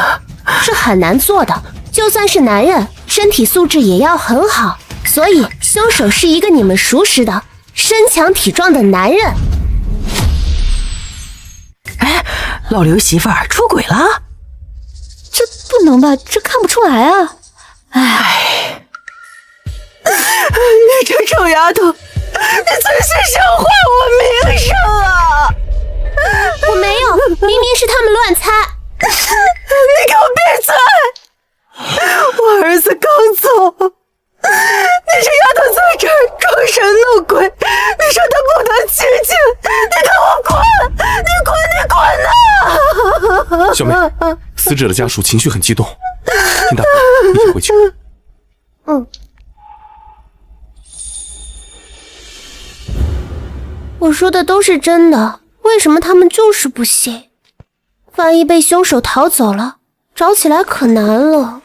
是很难做的，就算是男人，身体素质也要很好。所以凶手是一个你们熟识的身强体壮的男人。哎，老刘媳妇儿出轨了？这不能吧？这看不出来啊！哎，你这臭丫头，你存心伤坏我名声啊！我没有，明明是他们乱猜。你给我闭嘴！我儿子刚走，你这丫头在这儿小妹，死者的家属情绪很激动，听大哥，你先回去。我说的都是真的，为什么他们就是不信？万一被凶手逃走了，找起来可难了。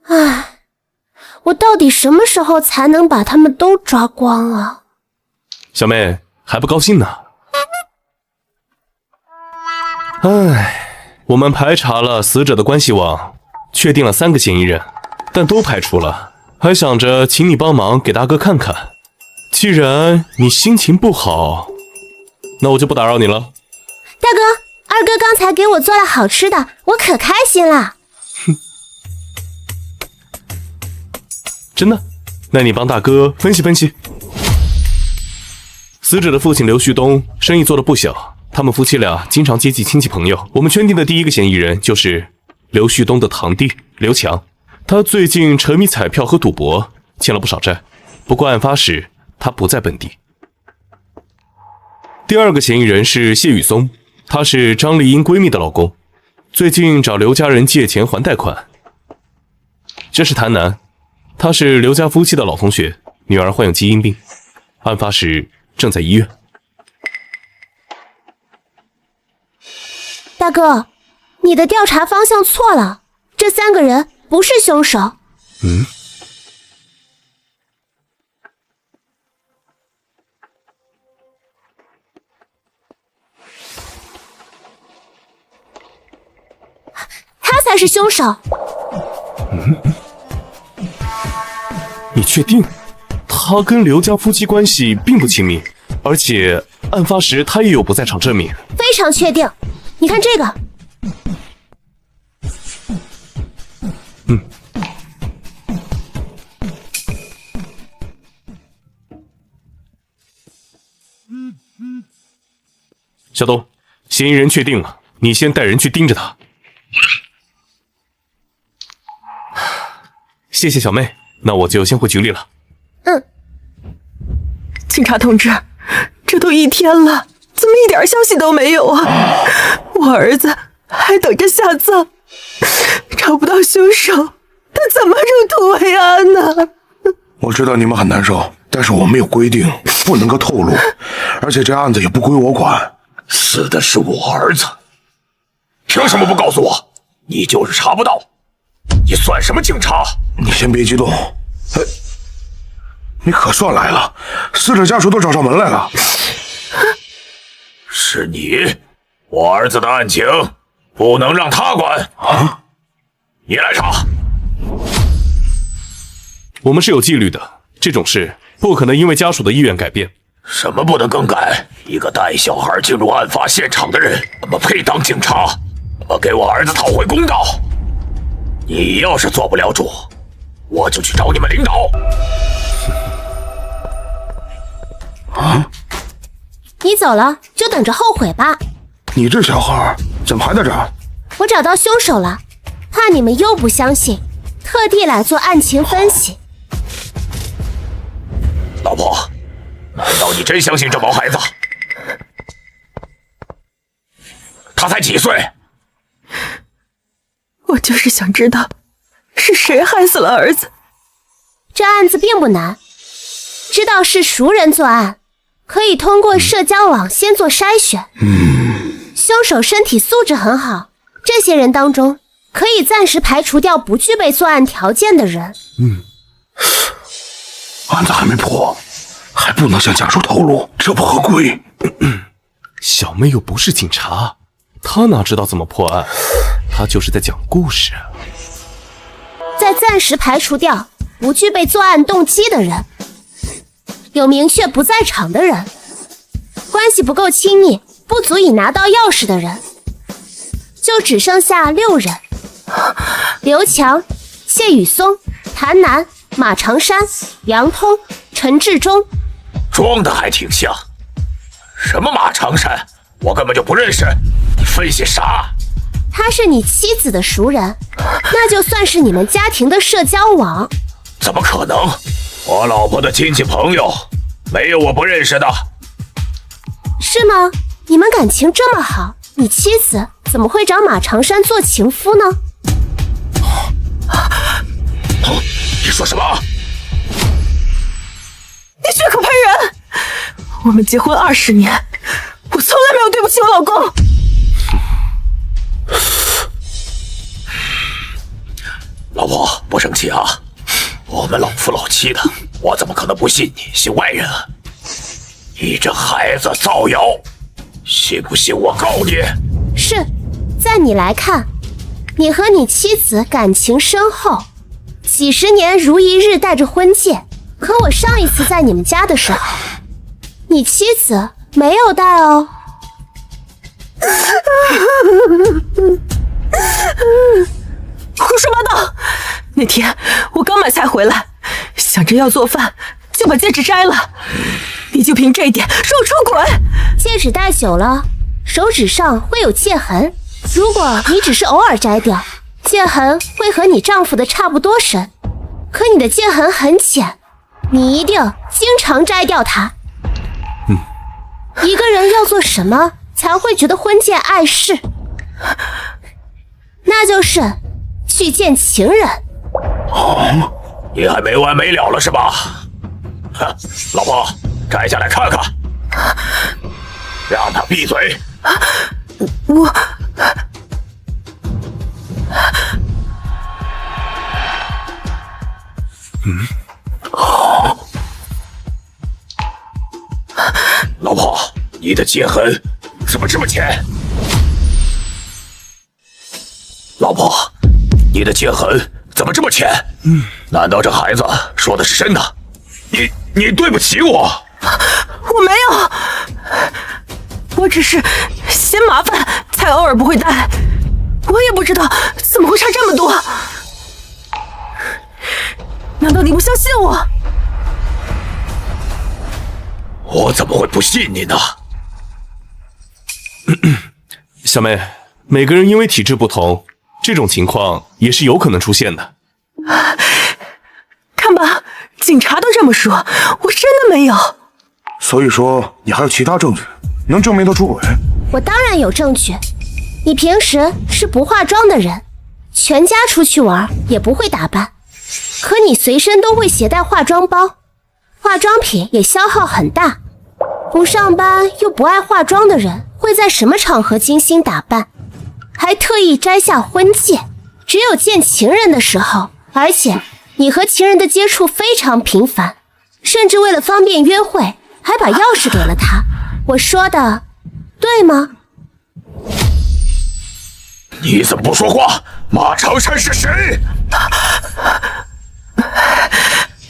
唉，我到底什么时候才能把他们都抓光啊？小妹还不高兴呢？唉，我们排查了死者的关系网，确定了3个嫌疑人，但都排除了，还想着请你帮忙给大哥看看。既然你心情不好，那我就不打扰你了。大哥，二哥刚才给我做了好吃的，我可开心了。真的？那你帮大哥分析分析。死者的父亲刘旭东生意做得不小，他们夫妻俩经常接济亲戚朋友。我们圈定的第1个嫌疑人就是刘旭东的堂弟刘强，他最近沉迷彩票和赌博，欠了不少债。不过案发时他不在本地。第2个嫌疑人是谢宇松，他是张丽英闺蜜的老公，最近找刘家人借钱还贷款。这是谭楠，他是刘家夫妻的老同学，女儿患有基因病，案发时正在医院。大哥，你的调查方向错了，这3个人不是凶手。他才是凶手。你确定？他跟刘家夫妻关系并不亲密，而且案发时他也有不在场证明。非常确定。你看这个。小东，嫌疑人确定了，你先带人去盯着他。谢谢小妹，那我就先回局里了。警察同志，这都1天了，怎么一点消息都没有啊？我儿子还等着下葬，找不到凶手，他怎么入土为安呢？我知道你们很难受，但是我们有规定，不能够透露，而且这案子也不归我管。死的是我儿子，凭什么不告诉我？你就是查不到，你算什么警察？你先别激动。你可算来了，死者家属都找上门来了。是你，我儿子的案情不能让他管啊！你来查。我们是有纪律的，这种事不可能因为家属的意愿改变。什么不能更改？一个带小孩进入案发现场的人，怎么配当警察？怎么给我儿子讨回公道？你要是做不了主，我就去找你们领导。你走了就等着后悔吧。你这小孩怎么还在这儿？我找到凶手了，怕你们又不相信，特地来做案情分析。老婆，难道你真相信这毛孩子？他才几岁？我就是想知道是谁害死了儿子。这案子并不难，知道是熟人作案，可以通过社交网先做筛选。凶手身体素质很好，这些人当中可以暂时排除掉不具备作案条件的人。案子还没破，还不能向家属透露，这不合规。小妹又不是警察，她哪知道怎么破案？她就是在讲故事。再暂时排除掉不具备作案动机的人，有明确不在场的人，关系不够亲密，不足以拿到钥匙的人，就只剩下6人：刘强、谢宇松、谭楠、马长山、杨通、陈志忠。装的还挺像。什么马长山？我根本就不认识。你分析啥？他是你妻子的熟人，那就算是你们家庭的社交网。怎么可能？我老婆的亲戚朋友没有我不认识的。是吗？你们感情这么好，你妻子怎么会找马长山做情夫呢？你说什么？你血口喷人！我们结婚20年，我从来没有对不起我老公。老婆，不生气啊，我们老夫老妻的，我怎么可能不信你，信外人啊？你这孩子造谣，信不信我告你？是，在你来看，你和你妻子感情深厚，几十年如一日戴着婚戒。可我上一次在你们家的时候，你妻子没有戴哦。胡说八道！那天我刚买菜回来，想着要做饭，就把戒指摘了。你就凭这一点说我出轨？戒指戴久了，手指上会有戒痕。如果你只是偶尔摘掉，戒痕会和你丈夫的差不多深。可你的戒痕很浅，你一定经常摘掉它。一个人要做什么才会觉得婚戒碍事？那就是去见情人。你还没完没了了是吧？哼，老婆，摘下来看看，让他闭嘴。我老婆，你的戒痕怎么这么浅？老婆，你的戒痕怎么这么浅？难道这孩子说的是真的？你对不起我。我没有，我只是嫌麻烦才偶尔不会戴。我也不知道怎么会差这么多。难道你不相信我？我怎么会不信你呢？小妹，每个人因为体质不同，这种情况也是有可能出现的。看吧，警察都这么说，我真的没有。所以说你还有其他证据能证明他出轨？我当然有证据。你平时是不化妆的人，全家出去玩也不会打扮，可你随身都会携带化妆包，化妆品也消耗很大。不上班又不爱化妆的人会在什么场合精心打扮？还特意摘下婚戒，只有见情人的时候。而且你和情人的接触非常频繁，甚至为了方便约会还把钥匙给了他。我说的对吗？你怎么不说话？马长山是谁？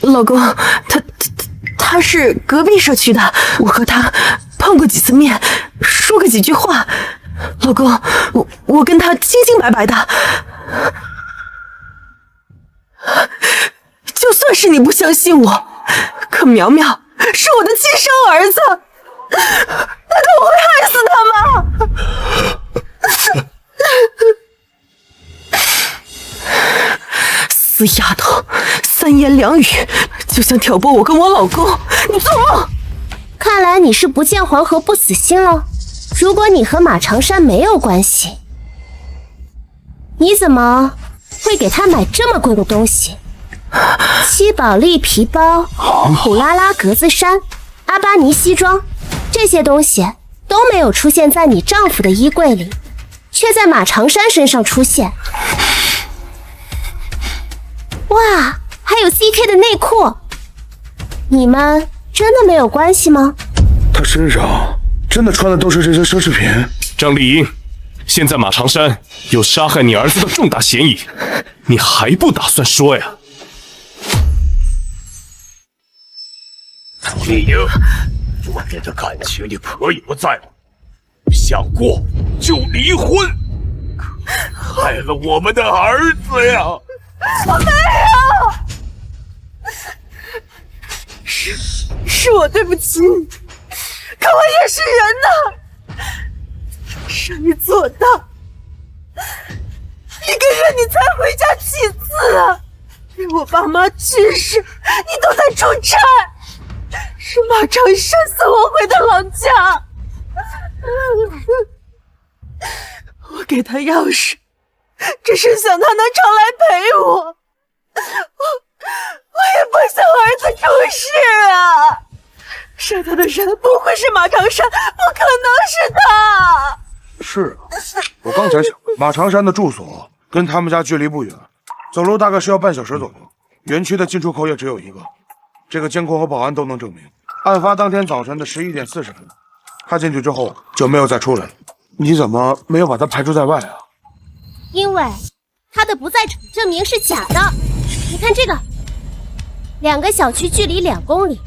老公，他是隔壁社区的，我和他碰过几次面，说过几句话。老公，我跟他清清白白的。就算是你不相信我，可苗苗是我的亲生儿子，难道我会害死他吗？死丫头，三言两语就想挑拨我跟我老公，你做梦！看来你是不见黄河不死心了。如果你和马长山没有关系，你怎么会给他买这么贵的东西？七宝莉皮包、普拉拉格子衫、阿巴尼西装，这些东西都没有出现在你丈夫的衣柜里，却在马长山身上出现。哇，还有 CK 的内裤，你们真的没有关系吗？他身上真的穿的都是这些奢侈品？张丽英，现在马长山有杀害你儿子的重大嫌疑，你还不打算说呀？张丽英，我们的感情你可以不在乎，想过就离婚，可害了我们的儿子呀！我没有，是我对不起你，可我也是人呐，是你做的。一个月你才回家几次啊？我爸妈去世，你都在出差，是马长山送我回的老家。给他钥匙，只是想他能常来陪我。我也不想儿子出事啊！杀他的人不会是马长山，不可能是他。是啊，我刚才想，马长山的住所跟他们家距离不远，走路大概是要半小时左右。园区的进出口也只有一个，这个监控和保安都能证明，案发当天早晨的11点40分，他进去之后就没有再出来了。你怎么没有把他排除在外啊？因为他的不在场证明是假的。你看这个，2个小区距离2公里，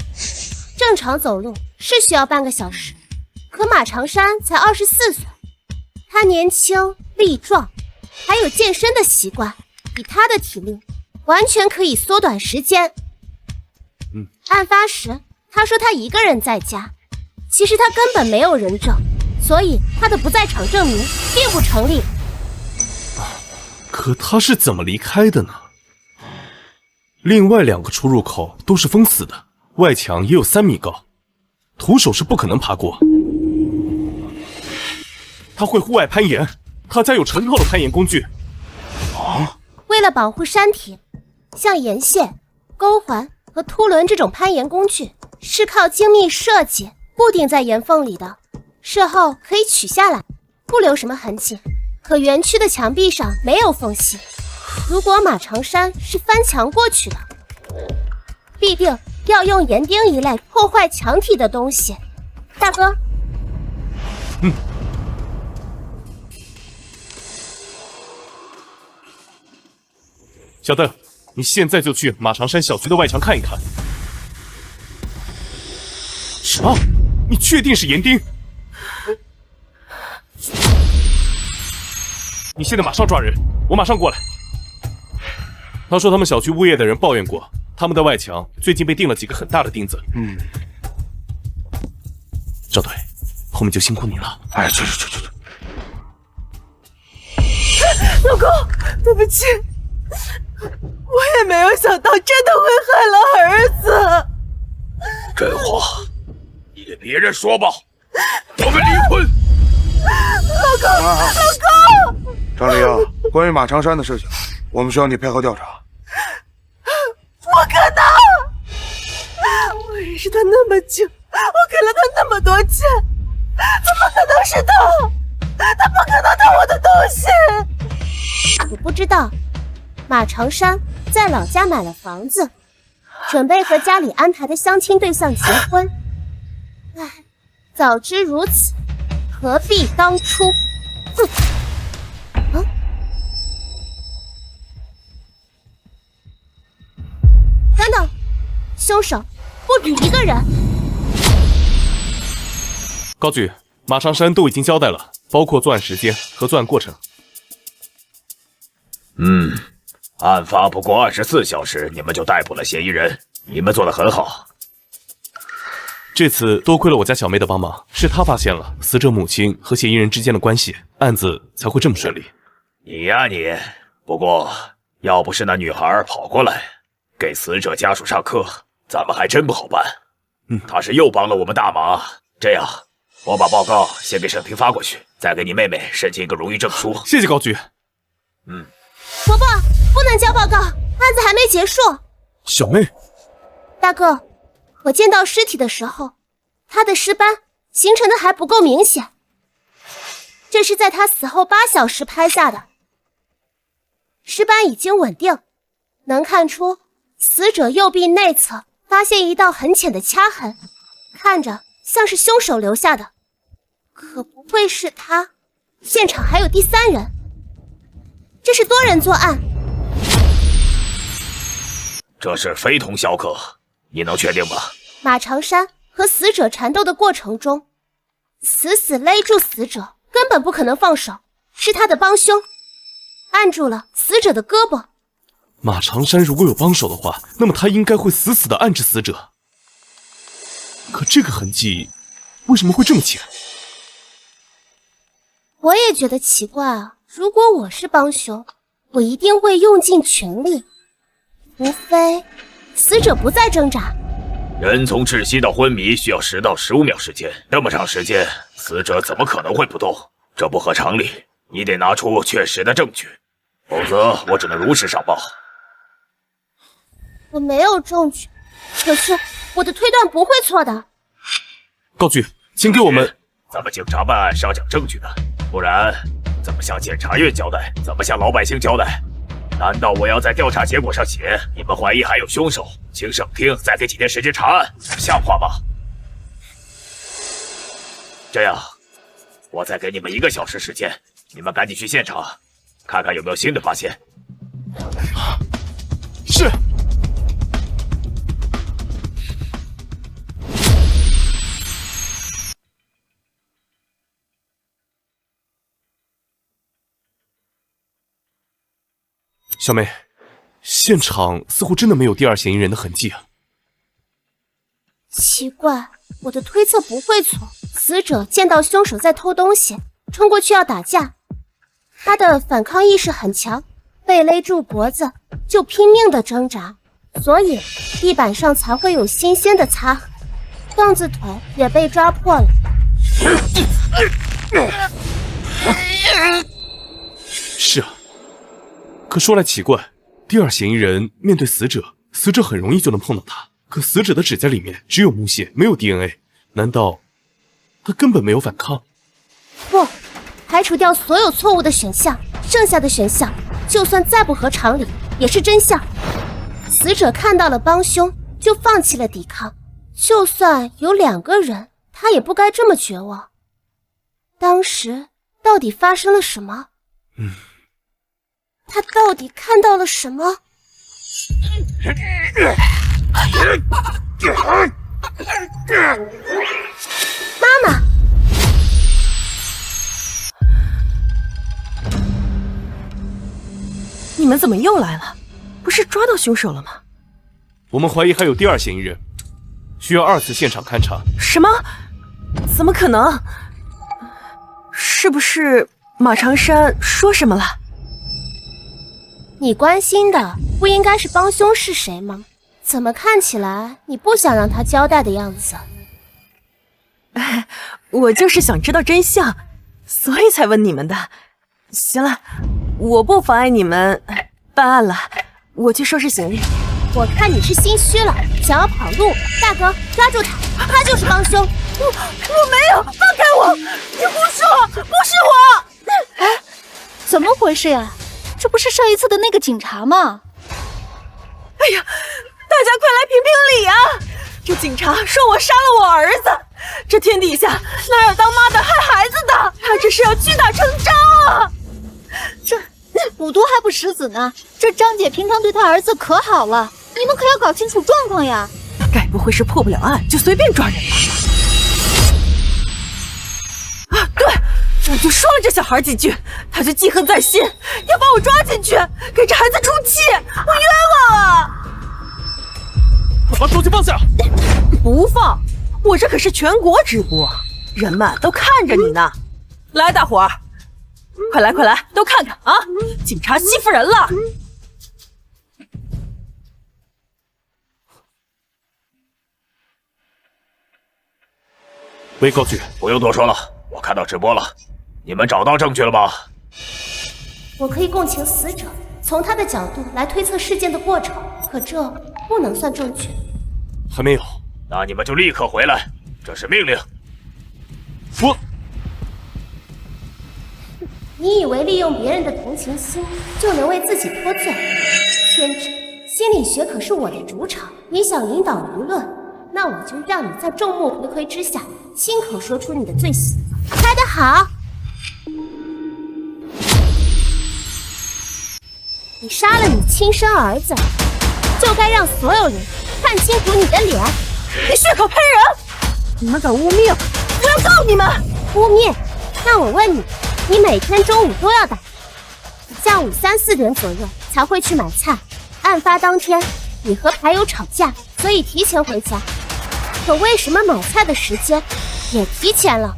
正常走路是需要半个小时，可马长山才24岁，他年轻力壮，还有健身的习惯，以他的体力完全可以缩短时间。案发时他说他一个人在家，其实他根本没有人证，所以他的不在场证明并不成立。可他是怎么离开的呢？另外2个出入口都是封死的，外墙也有3米高，徒手是不可能爬过。他会户外攀岩，他家有成套的攀岩工具。为了保护山体，像岩线、钩环和凸轮这种攀岩工具是靠精密设计固定在岩缝里的，事后可以取下来，不留什么痕迹。可园区的墙壁上没有缝隙，如果马长山是翻墙过去的，必定要用岩钉一类破坏墙体的东西。大哥，小邓，你现在就去马长山小区的外墙看一看。什么？你确定是岩钉？你现在马上抓人，我马上过来。他说他们小区物业的人抱怨过，他们的外墙最近被钉了几个很大的钉子。赵队，后面就辛苦你了。哎，去。老公，对不起，我也没有想到真的会害了儿子。这话你给别人说吧，我们离婚。老公，张丽英，关于马长山的事情，我们需要你配合调查。不可能！我认识他那么久，我给了他那么多钱，怎么可能是他？他不可能偷我的东西！我不知道，马长山在老家买了房子，准备和家里安排的相亲对象结婚。唉，早知如此，何必当初？等等，凶手不止一个人。高局，马长山都已经交代了，包括作案时间和作案过程。案发不过24小时，你们就逮捕了嫌疑人，你们做得很好。这次多亏了我家小妹的帮忙，是她发现了死者母亲和嫌疑人之间的关系，案子才会这么顺利。你呀你，不过要不是那女孩跑过来给死者家属上课，咱们还真不好办。她是又帮了我们大忙。这样，我把报告先给沈平发过去，再给你妹妹申请一个荣誉证书。谢谢高局。伯伯，不能交报告，案子还没结束。小妹，大哥，我见到尸体的时候，他的尸斑形成的还不够明显，这是在他死后8小时拍下的。尸斑已经稳定，能看出死者右臂内侧发现一道很浅的掐痕，看着像是凶手留下的，可不会是他。现场还有第3人，这是多人作案。这是非同小可，你能确定吗？马长山和死者缠斗的过程中，死死勒住死者，根本不可能放手，是他的帮凶按住了死者的胳膊。马长山如果有帮手的话，那么他应该会死死地按着死者。可这个痕迹为什么会这么浅？我也觉得奇怪啊，如果我是帮凶，我一定会用尽全力，除非死者不再挣扎。人从窒息到昏迷需要10到15秒时间，那么长时间，死者怎么可能会不动？这不合常理。你得拿出确实的证据，否则我只能如实上报。我没有证据，可是我的推断不会错的。高局，请给我们。咱们警察办案是要讲证据的，不然怎么向检察院交代？怎么向老百姓交代？难道我要在调查结果上写你们怀疑还有凶手，请省厅再给几天时间查案？像话吗？这样，我再给你们1个小时时间，你们赶紧去现场，看看有没有新的发现。是。小梅，现场似乎真的没有第2嫌疑人的痕迹啊。奇怪，我的推测不会错。死者见到凶手在偷东西，冲过去要打架，他的反抗意识很强，被勒住脖子就拼命的挣扎，所以地板上才会有新鲜的擦痕，杠子腿也被抓破了。是啊。可说来奇怪，第2嫌疑人面对死者，死者很容易就能碰到他，可死者的指甲里面只有木屑，没有 DNA， 难道他根本没有反抗？不，排除掉所有错误的选项，剩下的选项就算再不合常理，也是真相。死者看到了帮凶，就放弃了抵抗，就算有2个人，他也不该这么绝望。当时到底发生了什么？他到底看到了什么？妈妈！你们怎么又来了？不是抓到凶手了吗？我们怀疑还有第2嫌疑人，需要2次现场勘查。什么？怎么可能？是不是马长山说什么了？你关心的不应该是帮凶是谁吗？怎么看起来你不想让他交代的样子？我就是想知道真相，所以才问你们的。行了，我不妨碍你们办案了，我去收拾行李。我看你是心虚了，想要跑路。大哥，抓住他，他就是帮凶。我没有，放开我！你胡说，不是我！哎，怎么回事呀？这不是上一次的那个警察吗？哎呀，大家快来评评理啊！这警察说我杀了我儿子，这天底下哪有当妈的害孩子的？他这是要屈打成招啊！这虎毒还不食子呢，这张姐平常对她儿子可好了，你们可要搞清楚状况呀！该不会是破不了案就随便抓人吧？啊，对，我就说了这小孩几句，他就记恨在心，要把我抓进去，给这孩子出气，我冤枉啊！把手机放下！不放，我这可是全国直播，人们都看着你呢。来，大伙儿，快来快来，都看看啊！警察欺负人了！喂，高局，不用多说了，我看到直播了，你们找到证据了吗？我可以共情死者，从他的角度来推测事件的过程，可这不能算证据。还没有。那你们就立刻回来，这是命令。我。你以为利用别人的同情心就能为自己脱罪？天真，心理学可是我的主场。你想引导舆论，那我就让你在众目睽睽之下亲口说出你的罪行。猜得好！你杀了你亲生儿子，就该让所有人看清楚你的脸。你血口喷人！你们敢污蔑，我要告你们！污蔑？那我问你，你每天中午都要打，下午3、4点左右才会去买菜。案发当天，你和牌友吵架，所以提前回家。可为什么买菜的时间也提前了？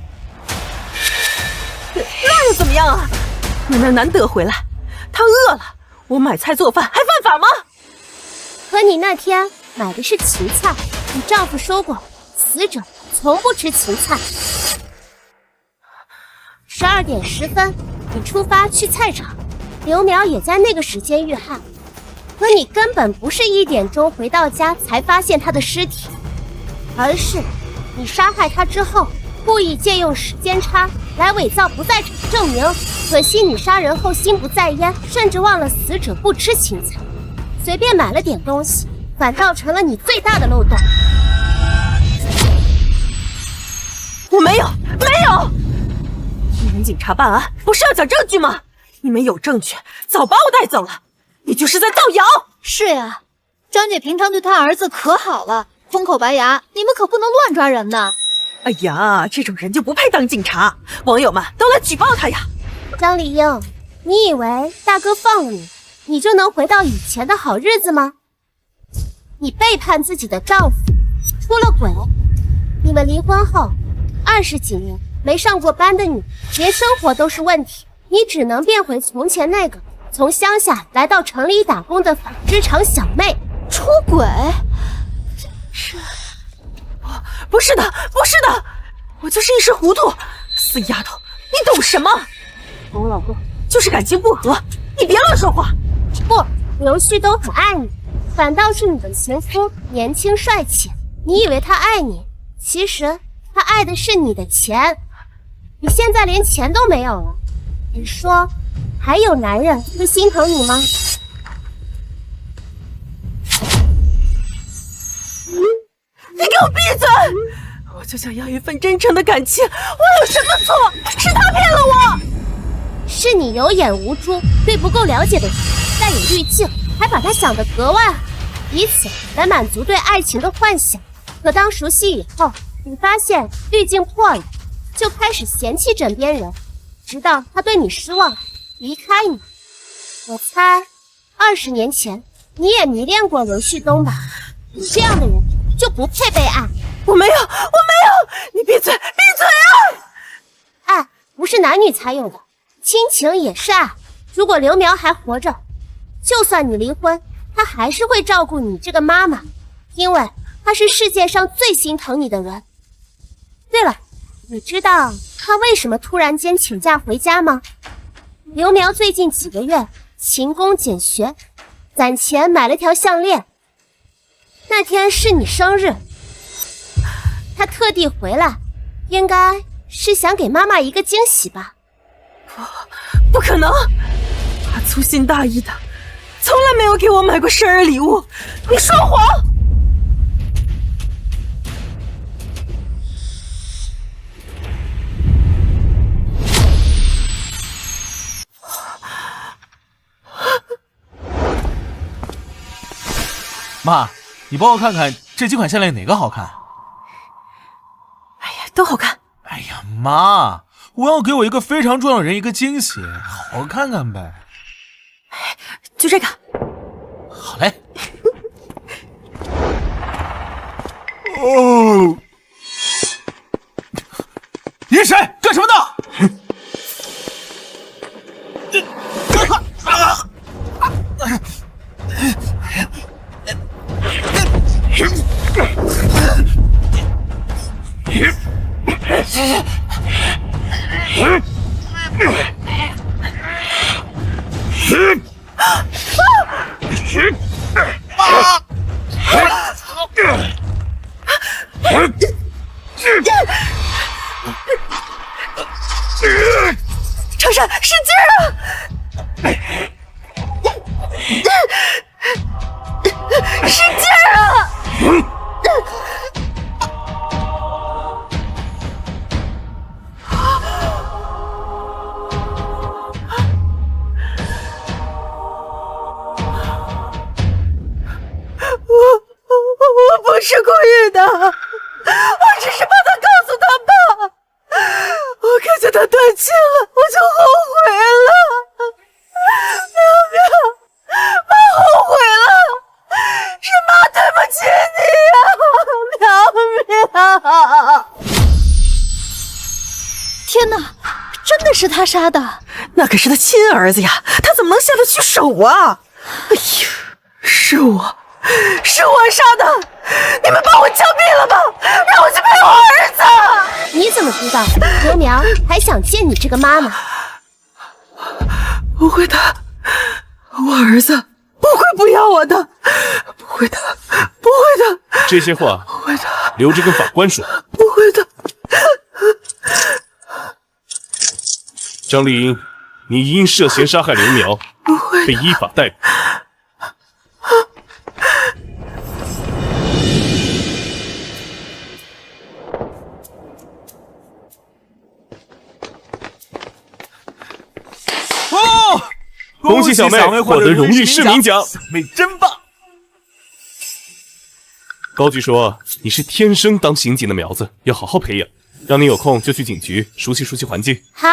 那又怎么样啊？你那难得回来，他饿了，我买菜做饭还犯法吗？可你那天买的是芹菜，你丈夫说过，死者从不吃芹菜。12点10分，你出发去菜场，刘苗也在那个时间遇害，可你根本不是1点钟回到家才发现他的尸体，而是你杀害他之后，故意借用时间差来伪造不在场证明。可惜你杀人后心不在焉，甚至忘了死者不吃青菜，随便买了点东西，反倒成了你最大的漏洞。我没有。你们警察办案不是要讲证据吗？你们有证据，早把我带走了。你就是在造谣。是呀，张姐平常对她儿子可好了，封口白牙，你们可不能乱抓人呐。哎呀，这种人就不配当警察，网友们都来举报他呀。张丽英，你以为大哥放了你，你就能回到以前的好日子吗？你背叛自己的丈夫，出了轨。你们离婚后20几年没上过班的你，连生活都是问题，你只能变回从前那个从乡下来到城里打工的纺织厂小妹。出轨？不是的，我就是一时糊涂。死丫头，你懂什么？和我老公就是感情不和，你别乱说话。不，刘旭都很爱你，反倒是你的前夫年轻帅气，你以为他爱你，其实他爱的是你的钱。你现在连钱都没有了，你说还有男人会心疼你吗？你给我闭嘴！我就想要一份真诚的感情，我有什么错？是他骗了我。是你有眼无珠，对不够了解的人带有滤镜，还把他想得格外好，以此来满足对爱情的幻想。可当熟悉以后，你发现滤镜破了，就开始嫌弃枕边人，直到他对你失望，离开你。我猜20年前你也迷恋过刘旭东吧？你这样的人就不配被爱。我没有，你闭嘴啊！爱不是男女才有的，亲情也是爱。如果刘苗还活着，就算你离婚，他还是会照顾你这个妈妈，因为他是世界上最心疼你的人。对了，你知道他为什么突然间请假回家吗？刘苗最近几个月勤工俭学，攒钱买了条项链，那天是你生日，他特地回来，应该是想给妈妈一个惊喜吧。不可能，他粗心大意的，从来没有给我买过生日礼物。你说谎！妈，你帮我看看这几款项链哪个好看？哎呀，都好看。哎呀，妈，我要给我一个非常重要的人一个惊喜，好好看看呗。就这个。好嘞。哦，你是谁？干什么的？程山，使劲啊！使劲啊！我不是故意的，我只是怕他告诉他爸。我看见他断气了，我就后悔了。苗苗，妈后悔了，是妈对不起你啊，苗苗。天哪，真的是他杀的？那可是他亲儿子呀，他怎么能下得去手啊？哎呀，是我杀的！你们把我枪毙了吧，让我去陪我儿子！你怎么知道刘苗还想见你这个妈妈？不会的，我儿子不会不要我的，不会的，不会的。这些话不会的，留着跟法官说。不会的。张丽英，你因涉嫌杀害刘苗，被依法逮捕。哦，恭喜小妹获得荣誉市民奖，小妹真棒！高局说你是天生当刑警的苗子，要好好培养，让你有空就去警局熟悉熟悉环境。好，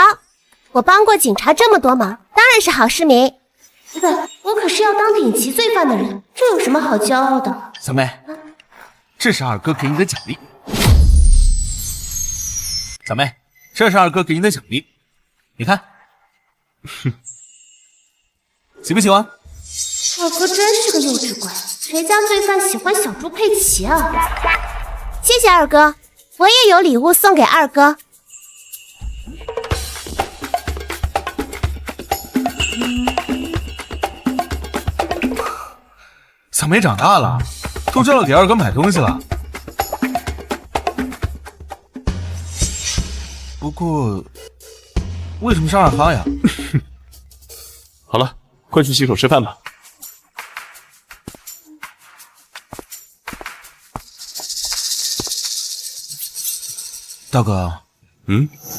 我帮过警察这么多忙，当然是好市民。不，我可是要当顶级罪犯的人，这有什么好骄傲的？小妹，这是二哥给你的奖励。小妹，这是二哥给你的奖励，你看，喜不喜欢？二哥真是个幼稚鬼，谁家罪犯喜欢小猪佩奇啊？谢谢二哥，我也有礼物送给二哥。小妹长大了，都知道给二哥买东西了。不过，为什么是二哈呀？好了，快去洗手吃饭吧。大哥，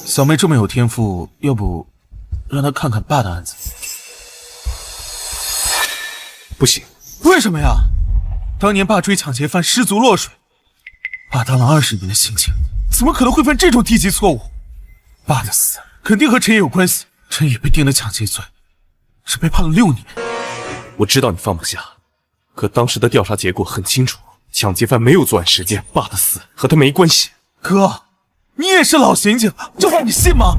小妹这么有天赋，要不让她看看爸的案子？不行。为什么呀？当年爸追抢劫犯失足落水，爸当了20年的刑警，怎么可能会犯这种低级错误？爸的死肯定和陈野有关系，陈野被定了抢劫罪，是被判了6年。我知道你放不下，可当时的调查结果很清楚，抢劫犯没有作案时间，爸的死和他没关系。哥，你也是老刑警了，这话你信吗？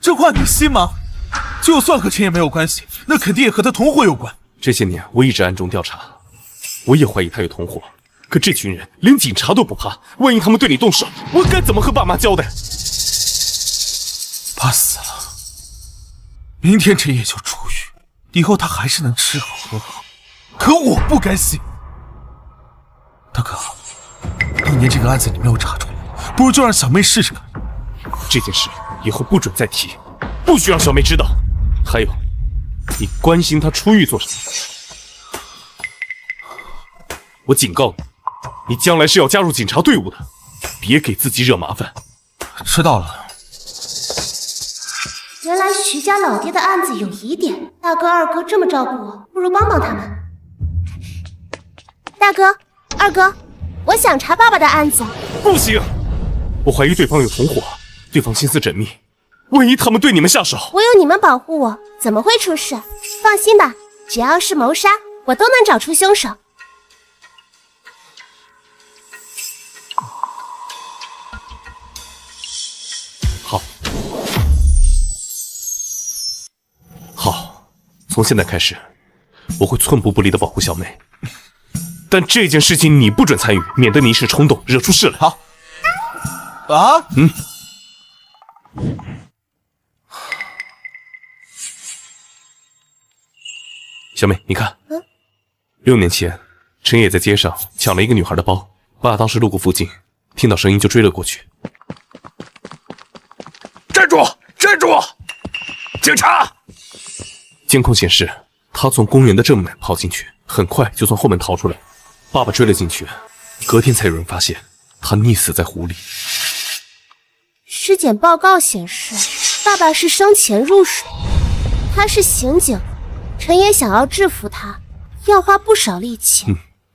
这话你信吗？就算和陈野没有关系，那肯定也和他同伙有关。这些年我一直暗中调查，我也怀疑他有同伙，可这群人连警察都不怕，万一他们对你动手，我该怎么和爸妈交代？爸死了，明天陈野就出狱，以后他还是能吃好喝好，可我不甘心。大哥，当年这个案子你没有查出来，不如就让小妹试试看。这件事以后不准再提，不许让小妹知道。还有，你关心她出狱做什么？我警告你，你将来是要加入警察队伍的，别给自己惹麻烦。知道了。原来徐家老爹的案子有疑点，大哥二哥这么照顾我，不如帮帮他们。大哥二哥，我想查爸爸的案子。不行，我怀疑对方有同伙，对方心思缜密，万一他们对你们下手，我有你们保护我，怎么会出事？放心吧，只要是谋杀，我都能找出凶手。好，从现在开始，我会寸步不离的保护小妹。但这件事情你不准参与，免得你一时冲动惹出事来。好。啊？小妹，你看，6年前，陈野在街上抢了一个女孩的包，爸当时路过附近，听到声音就追了过去。站住！站住！警察！监控显示，他从公园的正门跑进去，很快就从后门逃出来。爸爸追了进去，隔天才有人发现他溺死在湖里。尸检报告显示，爸爸是生前入水，他是刑警，陈野想要制服他，要花不少力气。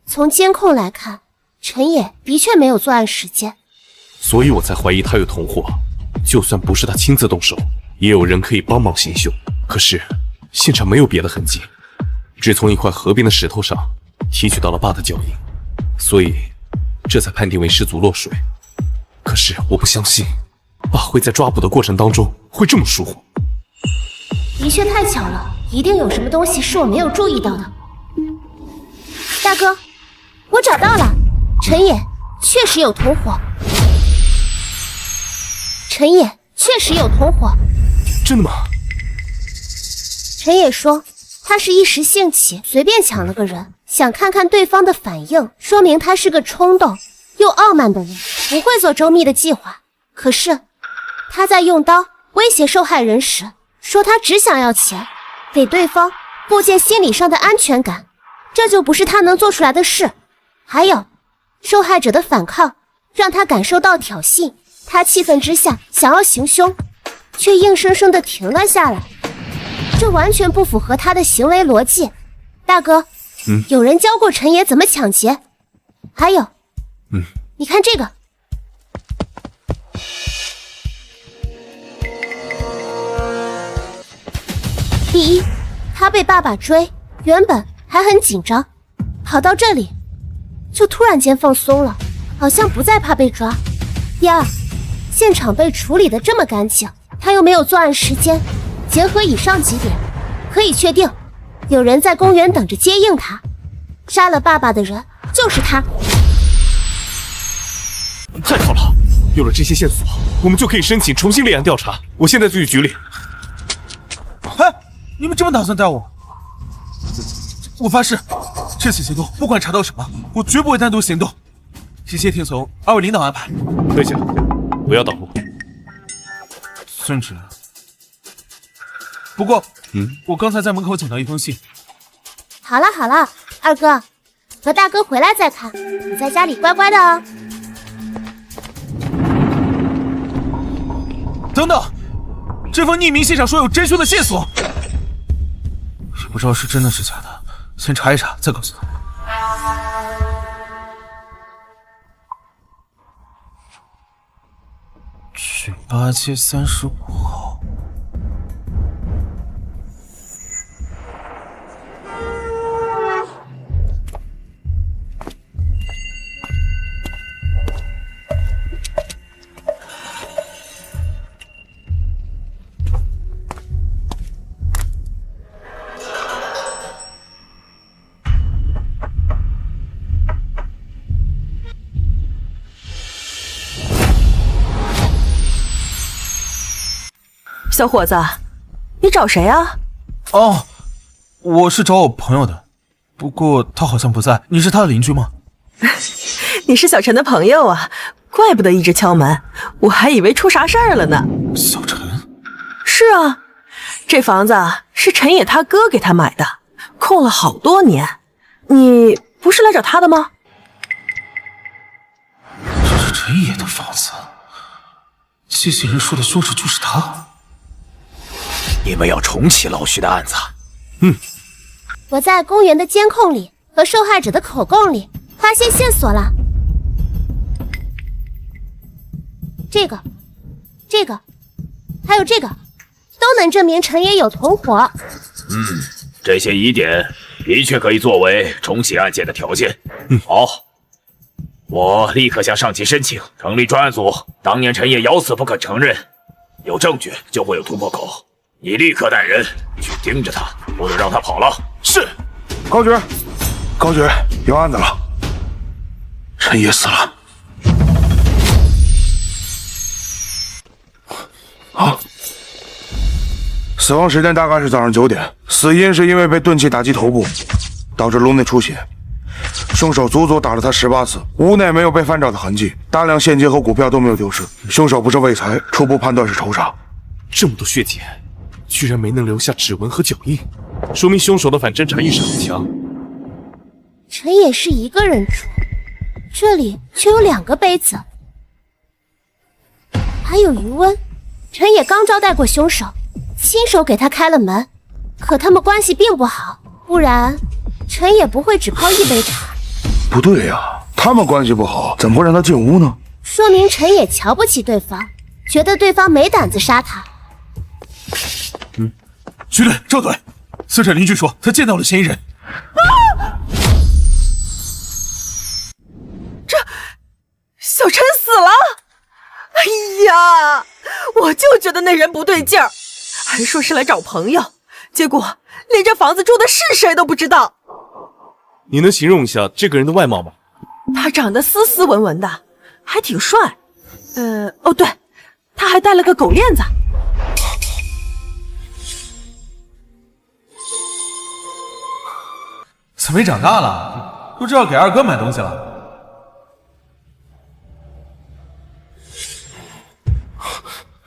从监控来看，陈野的确没有作案时间，所以我才怀疑他有同伙。就算不是他亲自动手，也有人可以帮忙行凶。可是现场没有别的痕迹，只从一块河边的石头上提取到了爸的脚印，所以这才判定为失足落水。可是我不相信爸会在抓捕的过程当中会这么疏忽。的确太巧了，一定有什么东西是我没有注意到的。大哥，我找到了，陈野确实有同伙。陈野确实有同伙，真的吗？陈野说他是一时兴起随便抢了个人，想看看对方的反应，说明他是个冲动又傲慢的人，不会做周密的计划。可是他在用刀威胁受害人时，说他只想要钱，给对方构建心理上的安全感，这就不是他能做出来的事。还有受害者的反抗让他感受到挑衅，他气愤之下想要行凶，却硬生生地停了下来，这完全不符合他的行为逻辑。大哥，有人教过陈爷怎么抢劫。还有，你看这个。第一，他被爸爸追，原本还很紧张，跑到这里就突然间放松了，好像不再怕被抓。第二，现场被处理得这么干净，他又没有作案时间，结合以上几点，可以确定有人在公园等着接应他，杀了爸爸的人就是他。太好了，有了这些线索，我们就可以申请重新立案调查。我现在就去局里。哎，你们这么打算带我？我发誓，这次行动不管查到什么，我绝不会单独行动，一切听从二位领导安排。退下，不要挡路。孙志，不过，我刚才在门口捡到一封信。好了好了，二哥，和大哥回来再看，你在家里乖乖的哦。等等，这封匿名信上说有真凶的线索，也不知道是真的是假的，先查一查再告诉他。去8街35号。小伙子，你找谁啊？哦，我是找我朋友的，不过他好像不在。你是他的邻居吗？你是小陈的朋友啊，怪不得一直敲门，我还以为出啥事儿了呢。小陈？是啊，这房子是陈野他哥给他买的，空了好多年。你不是来找他的吗？这是陈野的房子，这些人说的凶手就是他。你们要重启老徐的案子？我在公园的监控里和受害者的口供里发现线索了。这个，还有这个，都能证明陈野有同伙。这些疑点的确可以作为重启案件的条件。好，我立刻向上级申请成立专案组。当年陈野咬死不肯承认，有证据就会有突破口。你立刻带人去盯着他，不能让他跑了。是。高局，有案子了，陈野死了。啊！死亡时间大概是早上9点，死因是因为被钝器打击头部，导致颅内出血。凶手足足打了他18次，屋内没有被翻找的痕迹，大量现金和股票都没有丢失。凶手不是为财，初步判断是仇杀。这么多血迹，居然没能留下指纹和脚印，说明凶手的反侦查意识很强。陈野是一个人住，这里却有2个杯子，还有余温。陈野刚招待过凶手，亲手给他开了门，可他们关系并不好，不然陈野不会只泡1杯茶。不对呀，他们关系不好，怎么会让他进屋呢？说明陈野瞧不起对方，觉得对方没胆子杀他。徐队、赵队，死者邻居说他见到了嫌疑人。这小陈死了！哎呀，我就觉得那人不对劲儿，还说是来找朋友，结果连这房子住的是谁都不知道。你能形容一下这个人的外貌吗？他长得斯斯文文的，还挺帅。哦对，他还戴了个狗链子。怎么没长大了？不知道给二哥买东西了？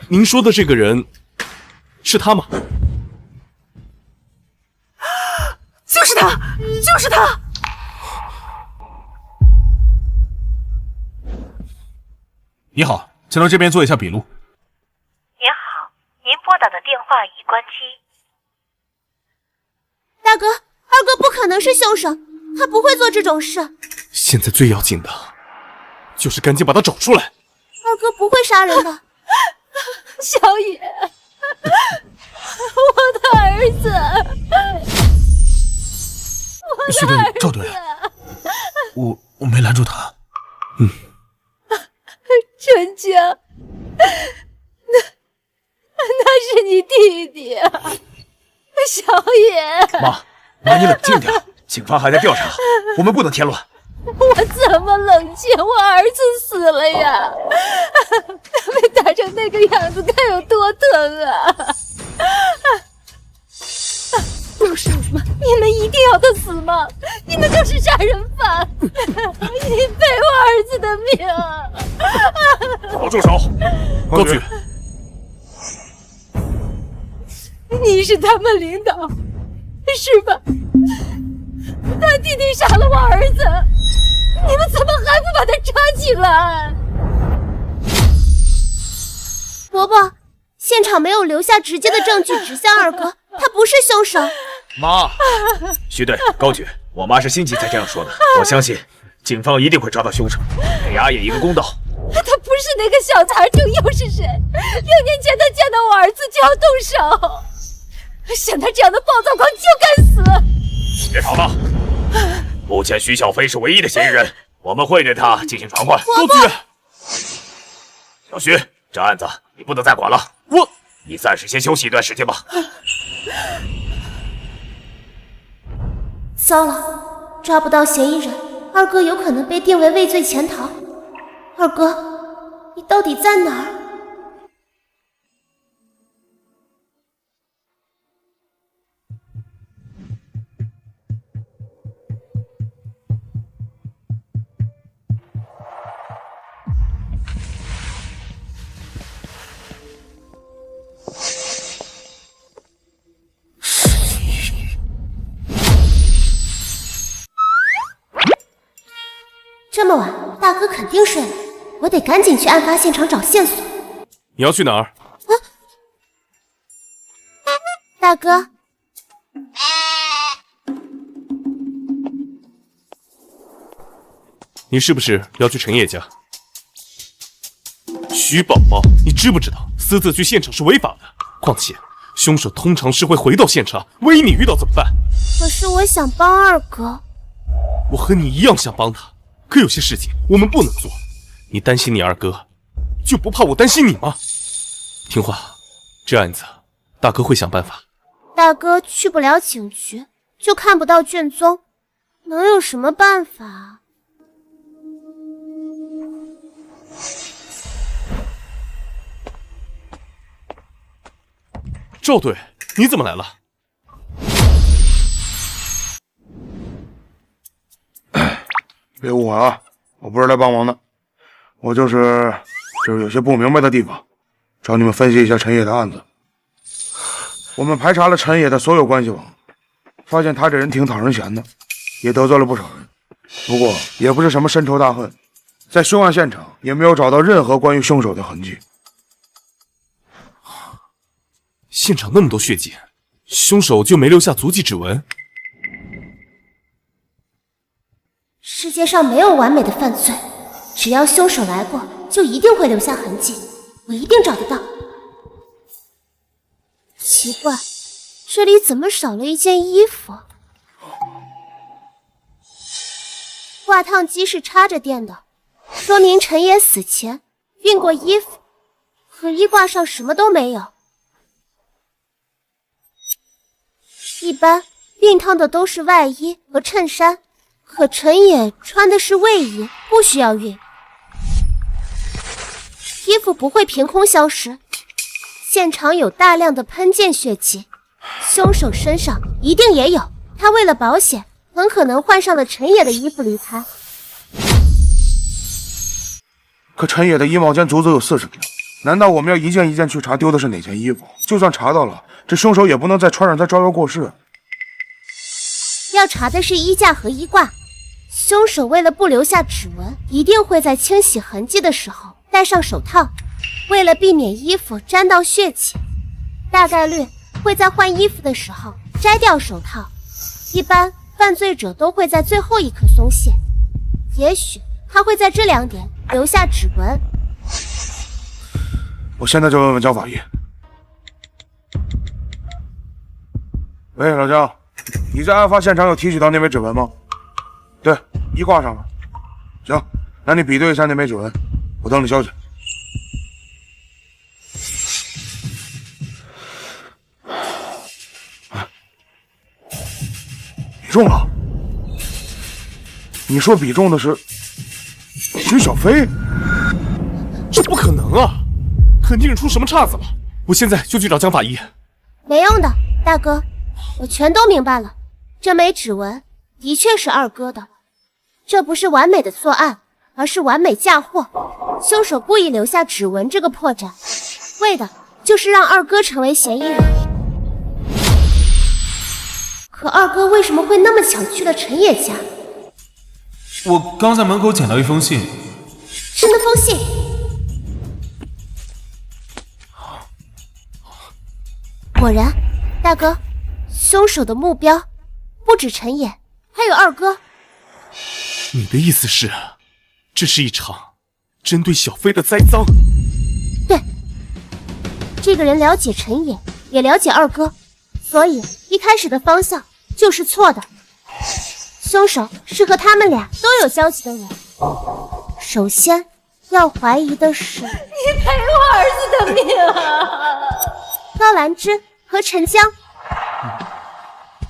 您说的这个人是他吗？就是他，就是他！你好，请到这边做一下笔录。您好，您拨打的电话已关机。大哥，二哥不可能是凶手，他不会做这种事。现在最要紧的就是赶紧把他找出来。二哥不会杀人的。小野，我的儿子，徐队、赵队，我没拦住他。陈江，那是你弟弟啊，小野。妈，你冷静点，警方还在调查，我们不能添乱。我怎么冷静？我儿子死了呀！他被打成那个样子，该有多疼啊！为什么你们一定要他死吗？你们就是杀人犯！你废我儿子的命！都住手！高局，你是他们领导，是吧？他弟弟杀了我儿子，你们怎么还不把他抓起来？伯伯，现场没有留下直接的证据指向二哥，他不是凶手。妈，徐队、高局，我妈是心急才这样说的。我相信警方一定会抓到凶手，给阿野一个公道。他不是那个小杂种又是谁？6年前他见到我儿子就要动手，像他这样的暴躁狂就该死！别吵了，目前徐小飞是唯一的嫌疑人，我们会对他进行传唤。高局，小徐，这案子你不能再管了，你暂时先休息一段时间吧。糟了，抓不到嫌疑人，二哥有可能被定为畏罪潜逃。二哥，你到底在哪儿？这么晚，大哥肯定睡了，我得赶紧去案发现场找线索。你要去哪儿？大哥，你是不是要去陈烨家？徐宝宝，你知不知道私自去现场是违法的？况且凶手通常是会回到现场，万一你遇到怎么办？可是我想帮二哥。我和你一样想帮他，可有些事情我们不能做。你担心你二哥，就不怕我担心你吗？听话，这案子大哥会想办法。大哥去不了警局，就看不到卷宗，能有什么办法？赵队，你怎么来了？别误会啊，我不是来帮忙的，我就是有些不明白的地方，找你们分析一下陈野的案子。我们排查了陈野的所有关系网，发现他这人挺讨人嫌的，也得罪了不少人，不过也不是什么深仇大恨，在凶案现场也没有找到任何关于凶手的痕迹。现场那么多血迹，凶手就没留下足迹指纹？世界上没有完美的犯罪，只要凶手来过，就一定会留下痕迹，我一定找得到。奇怪，这里怎么少了一件衣服？挂烫机是插着电的，说明陈野死前熨过衣服，可衣挂上什么都没有。一般熨烫的都是外衣和衬衫，可陈野穿的是卫衣，不需要熨。衣服不会凭空消失，现场有大量的喷溅血迹，凶手身上一定也有。他为了保险，很可能换上了陈野的衣服离开。可陈野的衣帽间足足有40条，难道我们要一件一件去查丢的是哪件衣服？就算查到了，这凶手也不能再穿上它招摇过市。要查的是衣架和衣挂，凶手为了不留下指纹，一定会在清洗痕迹的时候戴上手套，为了避免衣服沾到血迹，大概率会在换衣服的时候摘掉手套。一般犯罪者都会在最后一刻松懈，也许他会在这2点留下指纹。我现在就问问江法医。喂，老江，你在案发现场有提取到那枚指纹吗？对，衣挂上了。行，那你比对一下那枚指纹，我等你消息。比中了？你说比中的是徐小飞？这不可能啊！肯定是出什么岔子了。我现在就去找江法医。没用的，大哥，我全都明白了。这枚指纹的确是二哥的，这不是完美的作案，而是完美嫁祸。凶手故意留下指纹这个破绽，为的就是让二哥成为嫌疑人。可二哥为什么会那么巧去了陈野家？我刚在门口捡到一封信。是那封信？果然，大哥，凶手的目标不止陈野，还有二哥。你的意思是，这是一场针对小飞的栽赃？对，这个人了解陈野，也了解二哥，所以一开始的方向就是错的。凶手是和他们俩都有交集的人。首先要怀疑的是，你赔我儿子的命啊！高兰芝和陈江，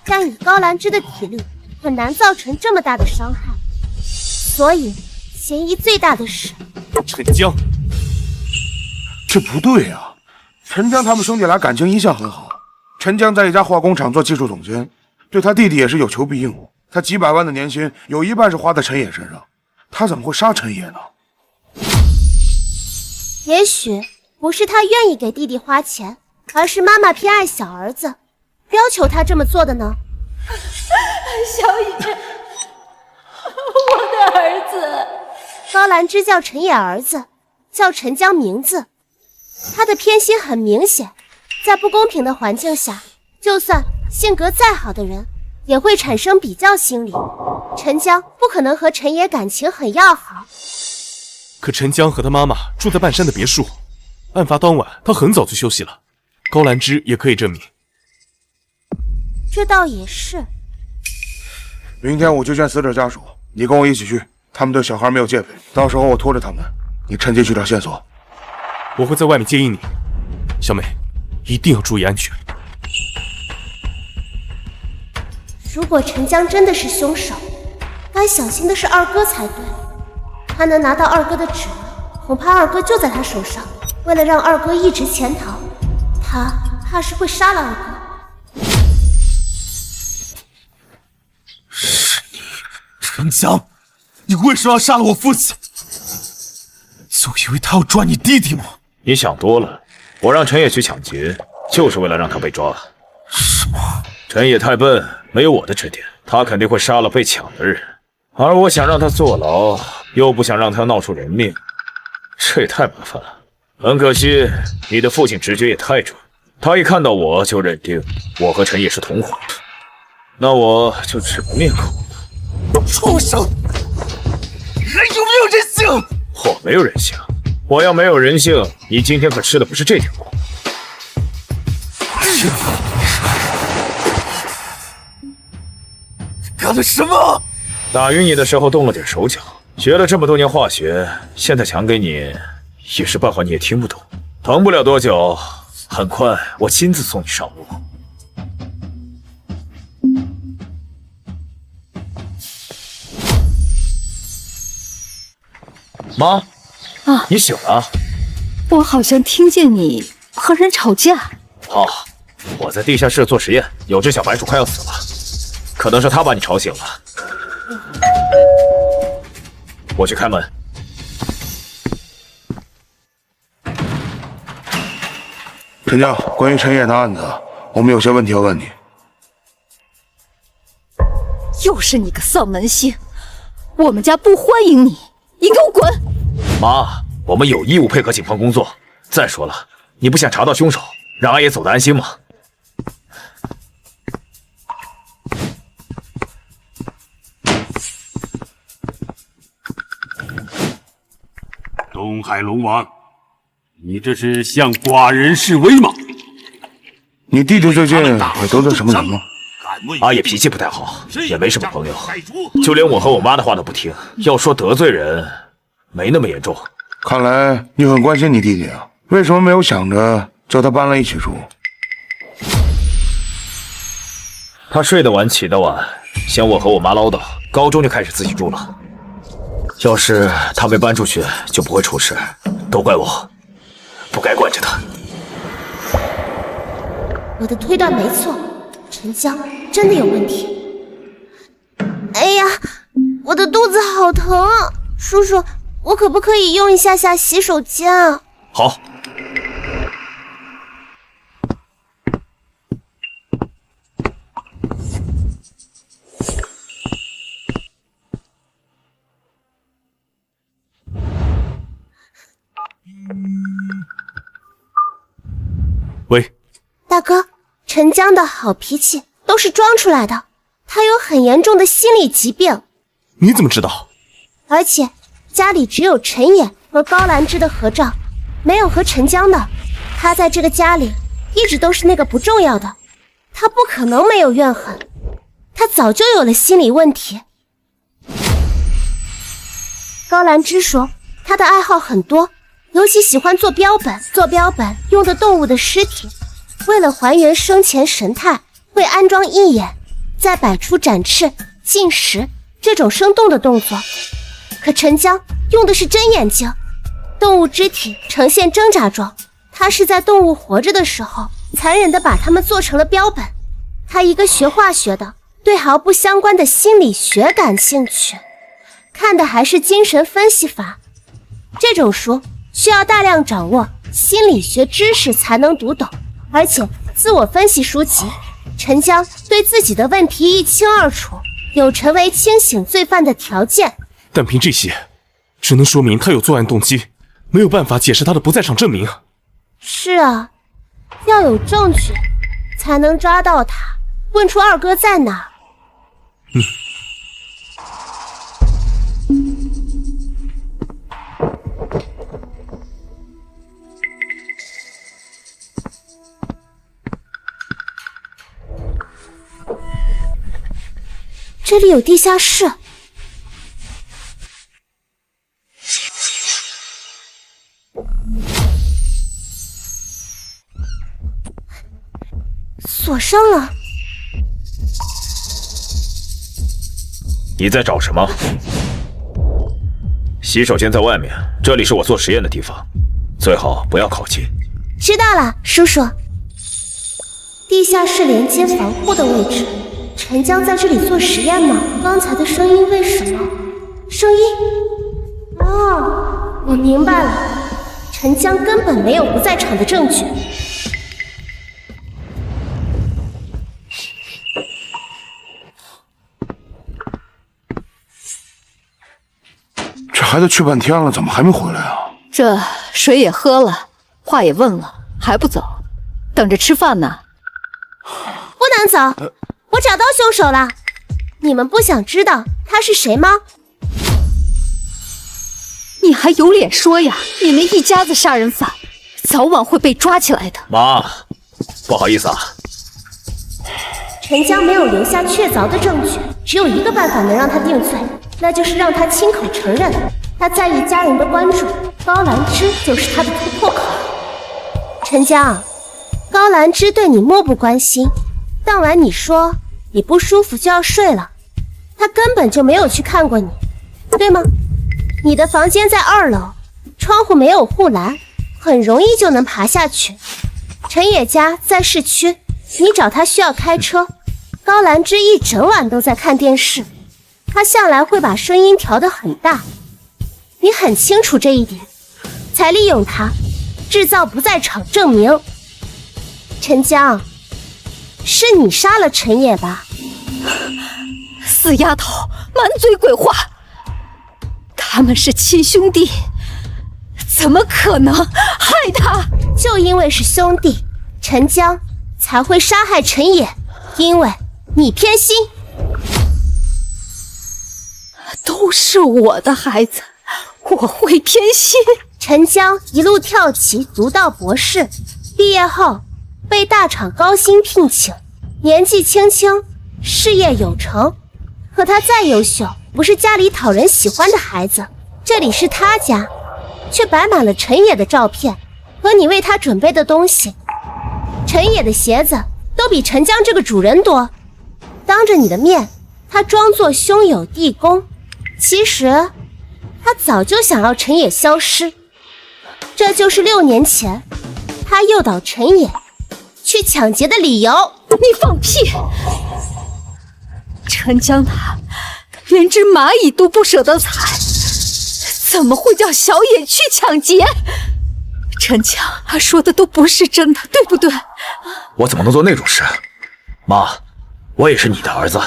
但以高兰芝的体力，很难造成这么大的伤害，所以嫌疑最大的是陈江。这不对啊！陈江他们兄弟俩感情一向很好，陈江在一家化工厂做技术总监，对他弟弟也是有求必应。他几百万的年薪有一半是花在陈野身上，他怎么会杀陈野呢？也许不是他愿意给弟弟花钱，而是妈妈偏爱小儿子，要求他这么做的呢？小野，我的儿子。高兰芝叫陈野儿子，叫陈江名字，他的偏心很明显。在不公平的环境下，就算性格再好的人，也会产生比较心理。陈江不可能和陈野感情很要好。可陈江和他妈妈住在半山的别墅，案发当晚他很早就休息了，高兰芝也可以证明。这倒也是。明天我去见死者家属，你跟我一起去，他们对小孩没有戒备，到时候我拖着他们，你趁机去找线索。我会在外面接应你，小美，一定要注意安全。如果陈江真的是凶手，该小心的是二哥才对。他能拿到二哥的指纹，恐怕二哥就在他手上。为了让二哥一直潜逃，他怕是会杀了二哥。是你，陈江，你为什么要杀了我父亲？就因为他要抓你弟弟吗？你想多了，我让陈野去抢劫，就是为了让他被抓。什么？陈野太笨，没有我的指点，他肯定会杀了被抢的人。而我想让他坐牢，又不想让他闹出人命，这也太麻烦了。很可惜，你的父亲直觉也太准，他一看到我就认定我和陈野是同伙，那我就只能灭口了。畜生！你还有没有人性？我没有人性，我要没有人性，你今天可吃的不是这条苦。干了什么？打晕你的时候动了点手脚，学了这么多年化学，现在讲给你也是半话你也听不懂。疼不了多久，很快我亲自送你上路。妈，你醒了？我好像听见你和人吵架。我在地下室做实验，有只小白鼠快要死了，可能是他把你吵醒了。我去开门。陈江，关于陈野的案子，我们有些问题要问你。又是你个丧门星，我们家不欢迎你，你给我滚！妈，我们有义务配合警方工作。再说了，你不想查到凶手，让阿爷走得安心吗？东海龙王，你这是向寡人示威吗？你弟弟最近会得罪什么人吗？阿爷脾气不太好，也没什么朋友，就连我和我妈的话都不听。要说得罪人，没那么严重。看来你很关心你弟弟啊，为什么没有想着叫他搬来一起住？他睡得晚，起得晚，嫌我和我妈唠叨，高中就开始自己住了。要是他没搬出去，就不会出事，都怪我，不该惯着他。我的推断没错，陈江真的有问题。哎呀，我的肚子好疼啊！叔叔，我可不可以用一下洗手间啊？好。喂，大哥，陈江的好脾气都是装出来的，他有很严重的心理疾病。你怎么知道？而且家里只有陈野和高兰芝的合照，没有和陈江的。他在这个家里一直都是那个不重要的，他不可能没有怨恨，他早就有了心理问题。高兰芝说他的爱好很多，尤其喜欢做标本，用的动物的尸体，为了还原生前神态，会安装义眼，再摆出展翅、进食这种生动的动作。可陈江用的是真眼睛，动物肢体呈现挣扎状，他是在动物活着的时候残忍地把它们做成了标本。他一个学化学的，对毫不相关的心理学感兴趣，看的还是精神分析法，这种书需要大量掌握心理学知识才能读懂，而且自我分析书籍，陈江对自己的问题一清二楚，有成为清醒罪犯的条件。但凭这些，只能说明他有作案动机，没有办法解释他的不在场证明。是啊，要有证据才能抓到他，问出二哥在哪。这里有地下室。锁上了。你在找什么？洗手间在外面，这里是我做实验的地方，最好不要靠近。知道了，叔叔。地下室连接防护的位置，陈江在这里做实验吗？刚才的声音为什么？声音？哦，我明白了，陈江根本没有不在场的证据。这孩子去半天了，怎么还没回来啊？这水也喝了，话也问了，还不走，等着吃饭呢。不能走，我找到凶手了。你们不想知道他是谁吗？你还有脸说呀？你们一家子杀人犯，早晚会被抓起来的。妈，不好意思啊。陈江没有留下确凿的证据，只有一个办法能让他定罪，那就是让他亲口承认他在意家人的关注，高兰芝就是他的突破口。陈江，高兰芝对你漠不关心，当晚你说你不舒服就要睡了，他根本就没有去看过你，对吗？你的房间在2楼，窗户没有护栏，很容易就能爬下去。陈野家在市区，你找他需要开车，高兰芝一整晚都在看电视，她向来会把声音调得很大，你很清楚这一点，才利用她制造不在场证明。陈江，是你杀了陈野吧？死丫头，满嘴鬼话！他们是亲兄弟，怎么可能害他？就因为是兄弟，陈江才会杀害陈野，因为你偏心。都是我的孩子，我会偏心？陈江一路跳级读到博士，毕业后被大厂高薪聘请，年纪轻轻，事业有成。可他再优秀，不是家里讨人喜欢的孩子。这里是他家，却摆满了陈野的照片和你为他准备的东西。陈野的鞋子都比陈江这个主人多。当着你的面，他装作兄友弟恭，其实他早就想要陈野消失。这就是6年前他诱导陈野去抢劫的理由。你放屁！陈江他连只蚂蚁都不舍得踩，怎么会叫小野去抢劫？陈江他说的都不是真的，对不对？我怎么能做那种事？妈，我也是你的儿子，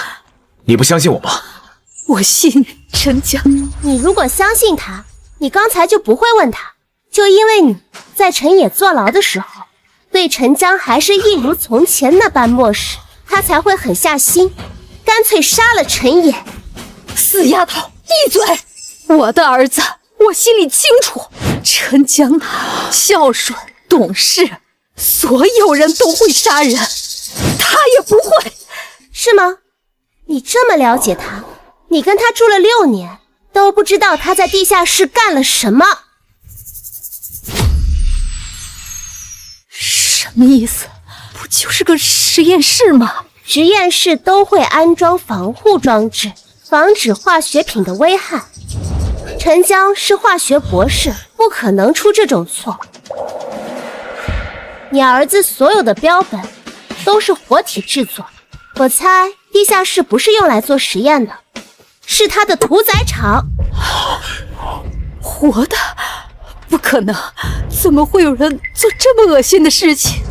你不相信我吗？我信陈江。你如果相信他，你刚才就不会问他。就因为你在陈野坐牢的时候，对陈江还是一如从前那般漠视，他才会狠下心，干脆杀了陈野。死丫头，闭嘴！我的儿子，我心里清楚，陈江他孝顺懂事，所有人都会杀人，他也不会。是吗？你这么了解他，你跟他住了6年，都不知道他在地下室干了什么。什么意思？不就是个实验室吗？实验室都会安装防护装置，防止化学品的危害。陈江是化学博士，不可能出这种错。你儿子所有的标本都是活体制作，我猜地下室不是用来做实验的，是他的屠宰场。活的？不可能，怎么会有人做这么恶心的事情？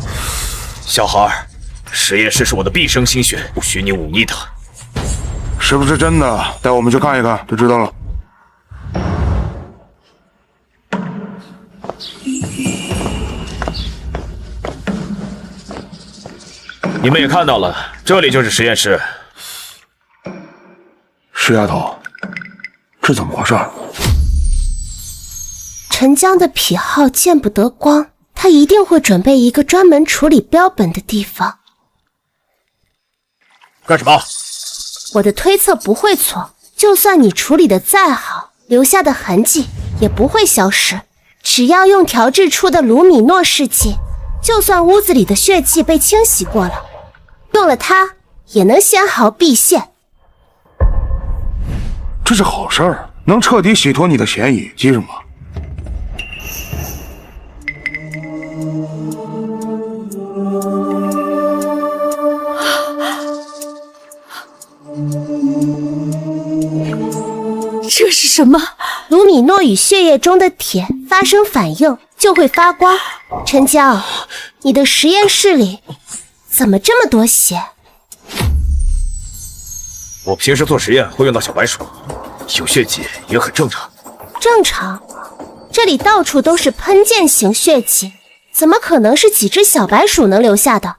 小孩，实验室是我的毕生心血，不许你忤逆它。是不是真的？带我们去看一看就知道了。你们也看到了，这里就是实验室。石丫头，这怎么回事？陈江的癖好见不得光，他一定会准备一个专门处理标本的地方。干什么？我的推测不会错，就算你处理的再好，留下的痕迹也不会消失。只要用调制出的卢米诺试剂，就算屋子里的血迹被清洗过了，用了它也能纤毫毕现。这是好事儿，能彻底洗脱你的嫌疑，急什么？这是什么？卢米诺与血液中的铁发生反应就会发光。陈江，你的实验室里怎么这么多血？我平时做实验会用到小白鼠，有血迹也很正常。正常？这里到处都是喷溅型血迹，怎么可能是几只小白鼠能留下的？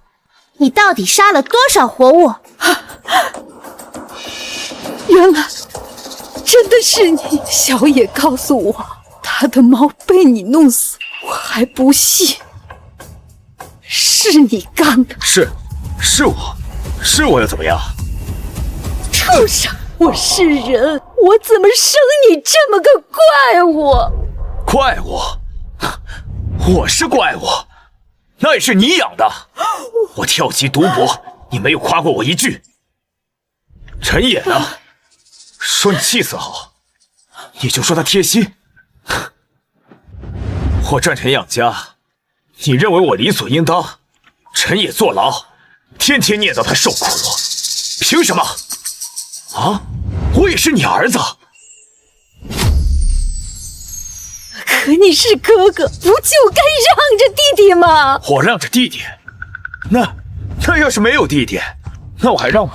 你到底杀了多少活物？原来真的是你！小野告诉我，他的猫被你弄死，我还不信是你干的。是我又怎么样？畜生！我是人，我怎么生你这么个怪物？怪物？我是怪物？那也是你养的。我跳级读博，你没有夸过我一句。陈野呢？说你气色好，你就说他贴心。我赚钱养家，你认为我理所应当？陈野坐牢，天天念叨他受苦。凭什么？啊，我也是你儿子。可你是哥哥，不就该让着弟弟吗？我让着弟弟，那要是没有弟弟，那我还让吗？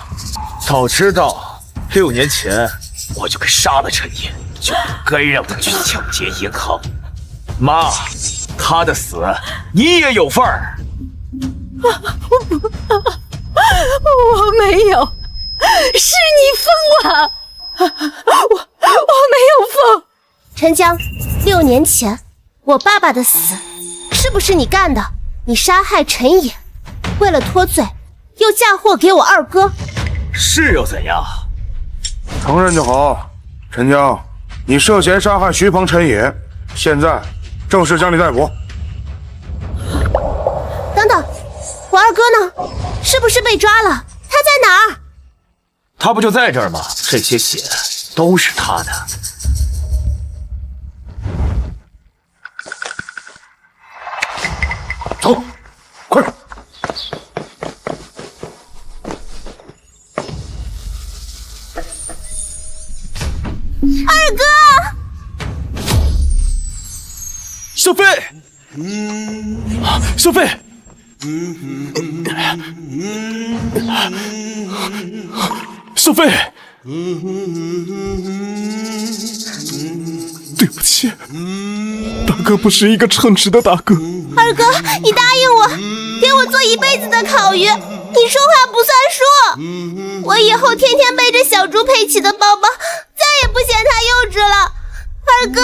早知道6年前我就该杀了陈野，就不该让他去抢劫银行。妈，他的死你也有份儿。我没有，是你疯了！我没有疯。陈江，6年前我爸爸的死是不是你干的？你杀害陈野，为了脱罪，又嫁祸给我二哥，是又怎样？承认就好。陈江，你涉嫌杀害徐鹏、陈野，现在正式将你逮捕。等等，我二哥呢？是不是被抓了？他在哪儿？他不就在这儿吗？这些血都是他的。走，快点！二哥，小飞，小飞，小飞，对不起，大哥不是一个称职的大哥。二哥，你答应我，给我做一辈子的烤鱼，你说话不算数。我以后天天背着小猪佩奇的包包，再也不嫌他幼稚了。二哥，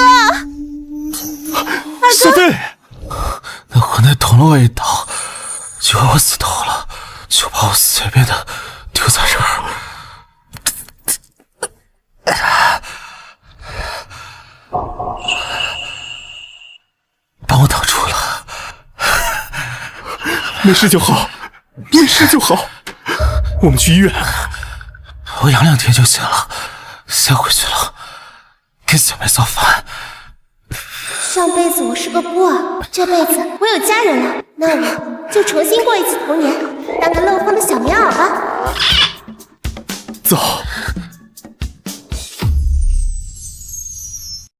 小飞，那混蛋捅了我一刀，以为我死透了，就把我随便的丢在这儿。帮我挡住了，没事就好，没事就好。我们去医院。我养2天就行了，先回去了，给小梅做饭。上辈子我是个孤儿，这辈子我有家人了，那我就重新过一次童年，当个漏风的小棉袄吧。走。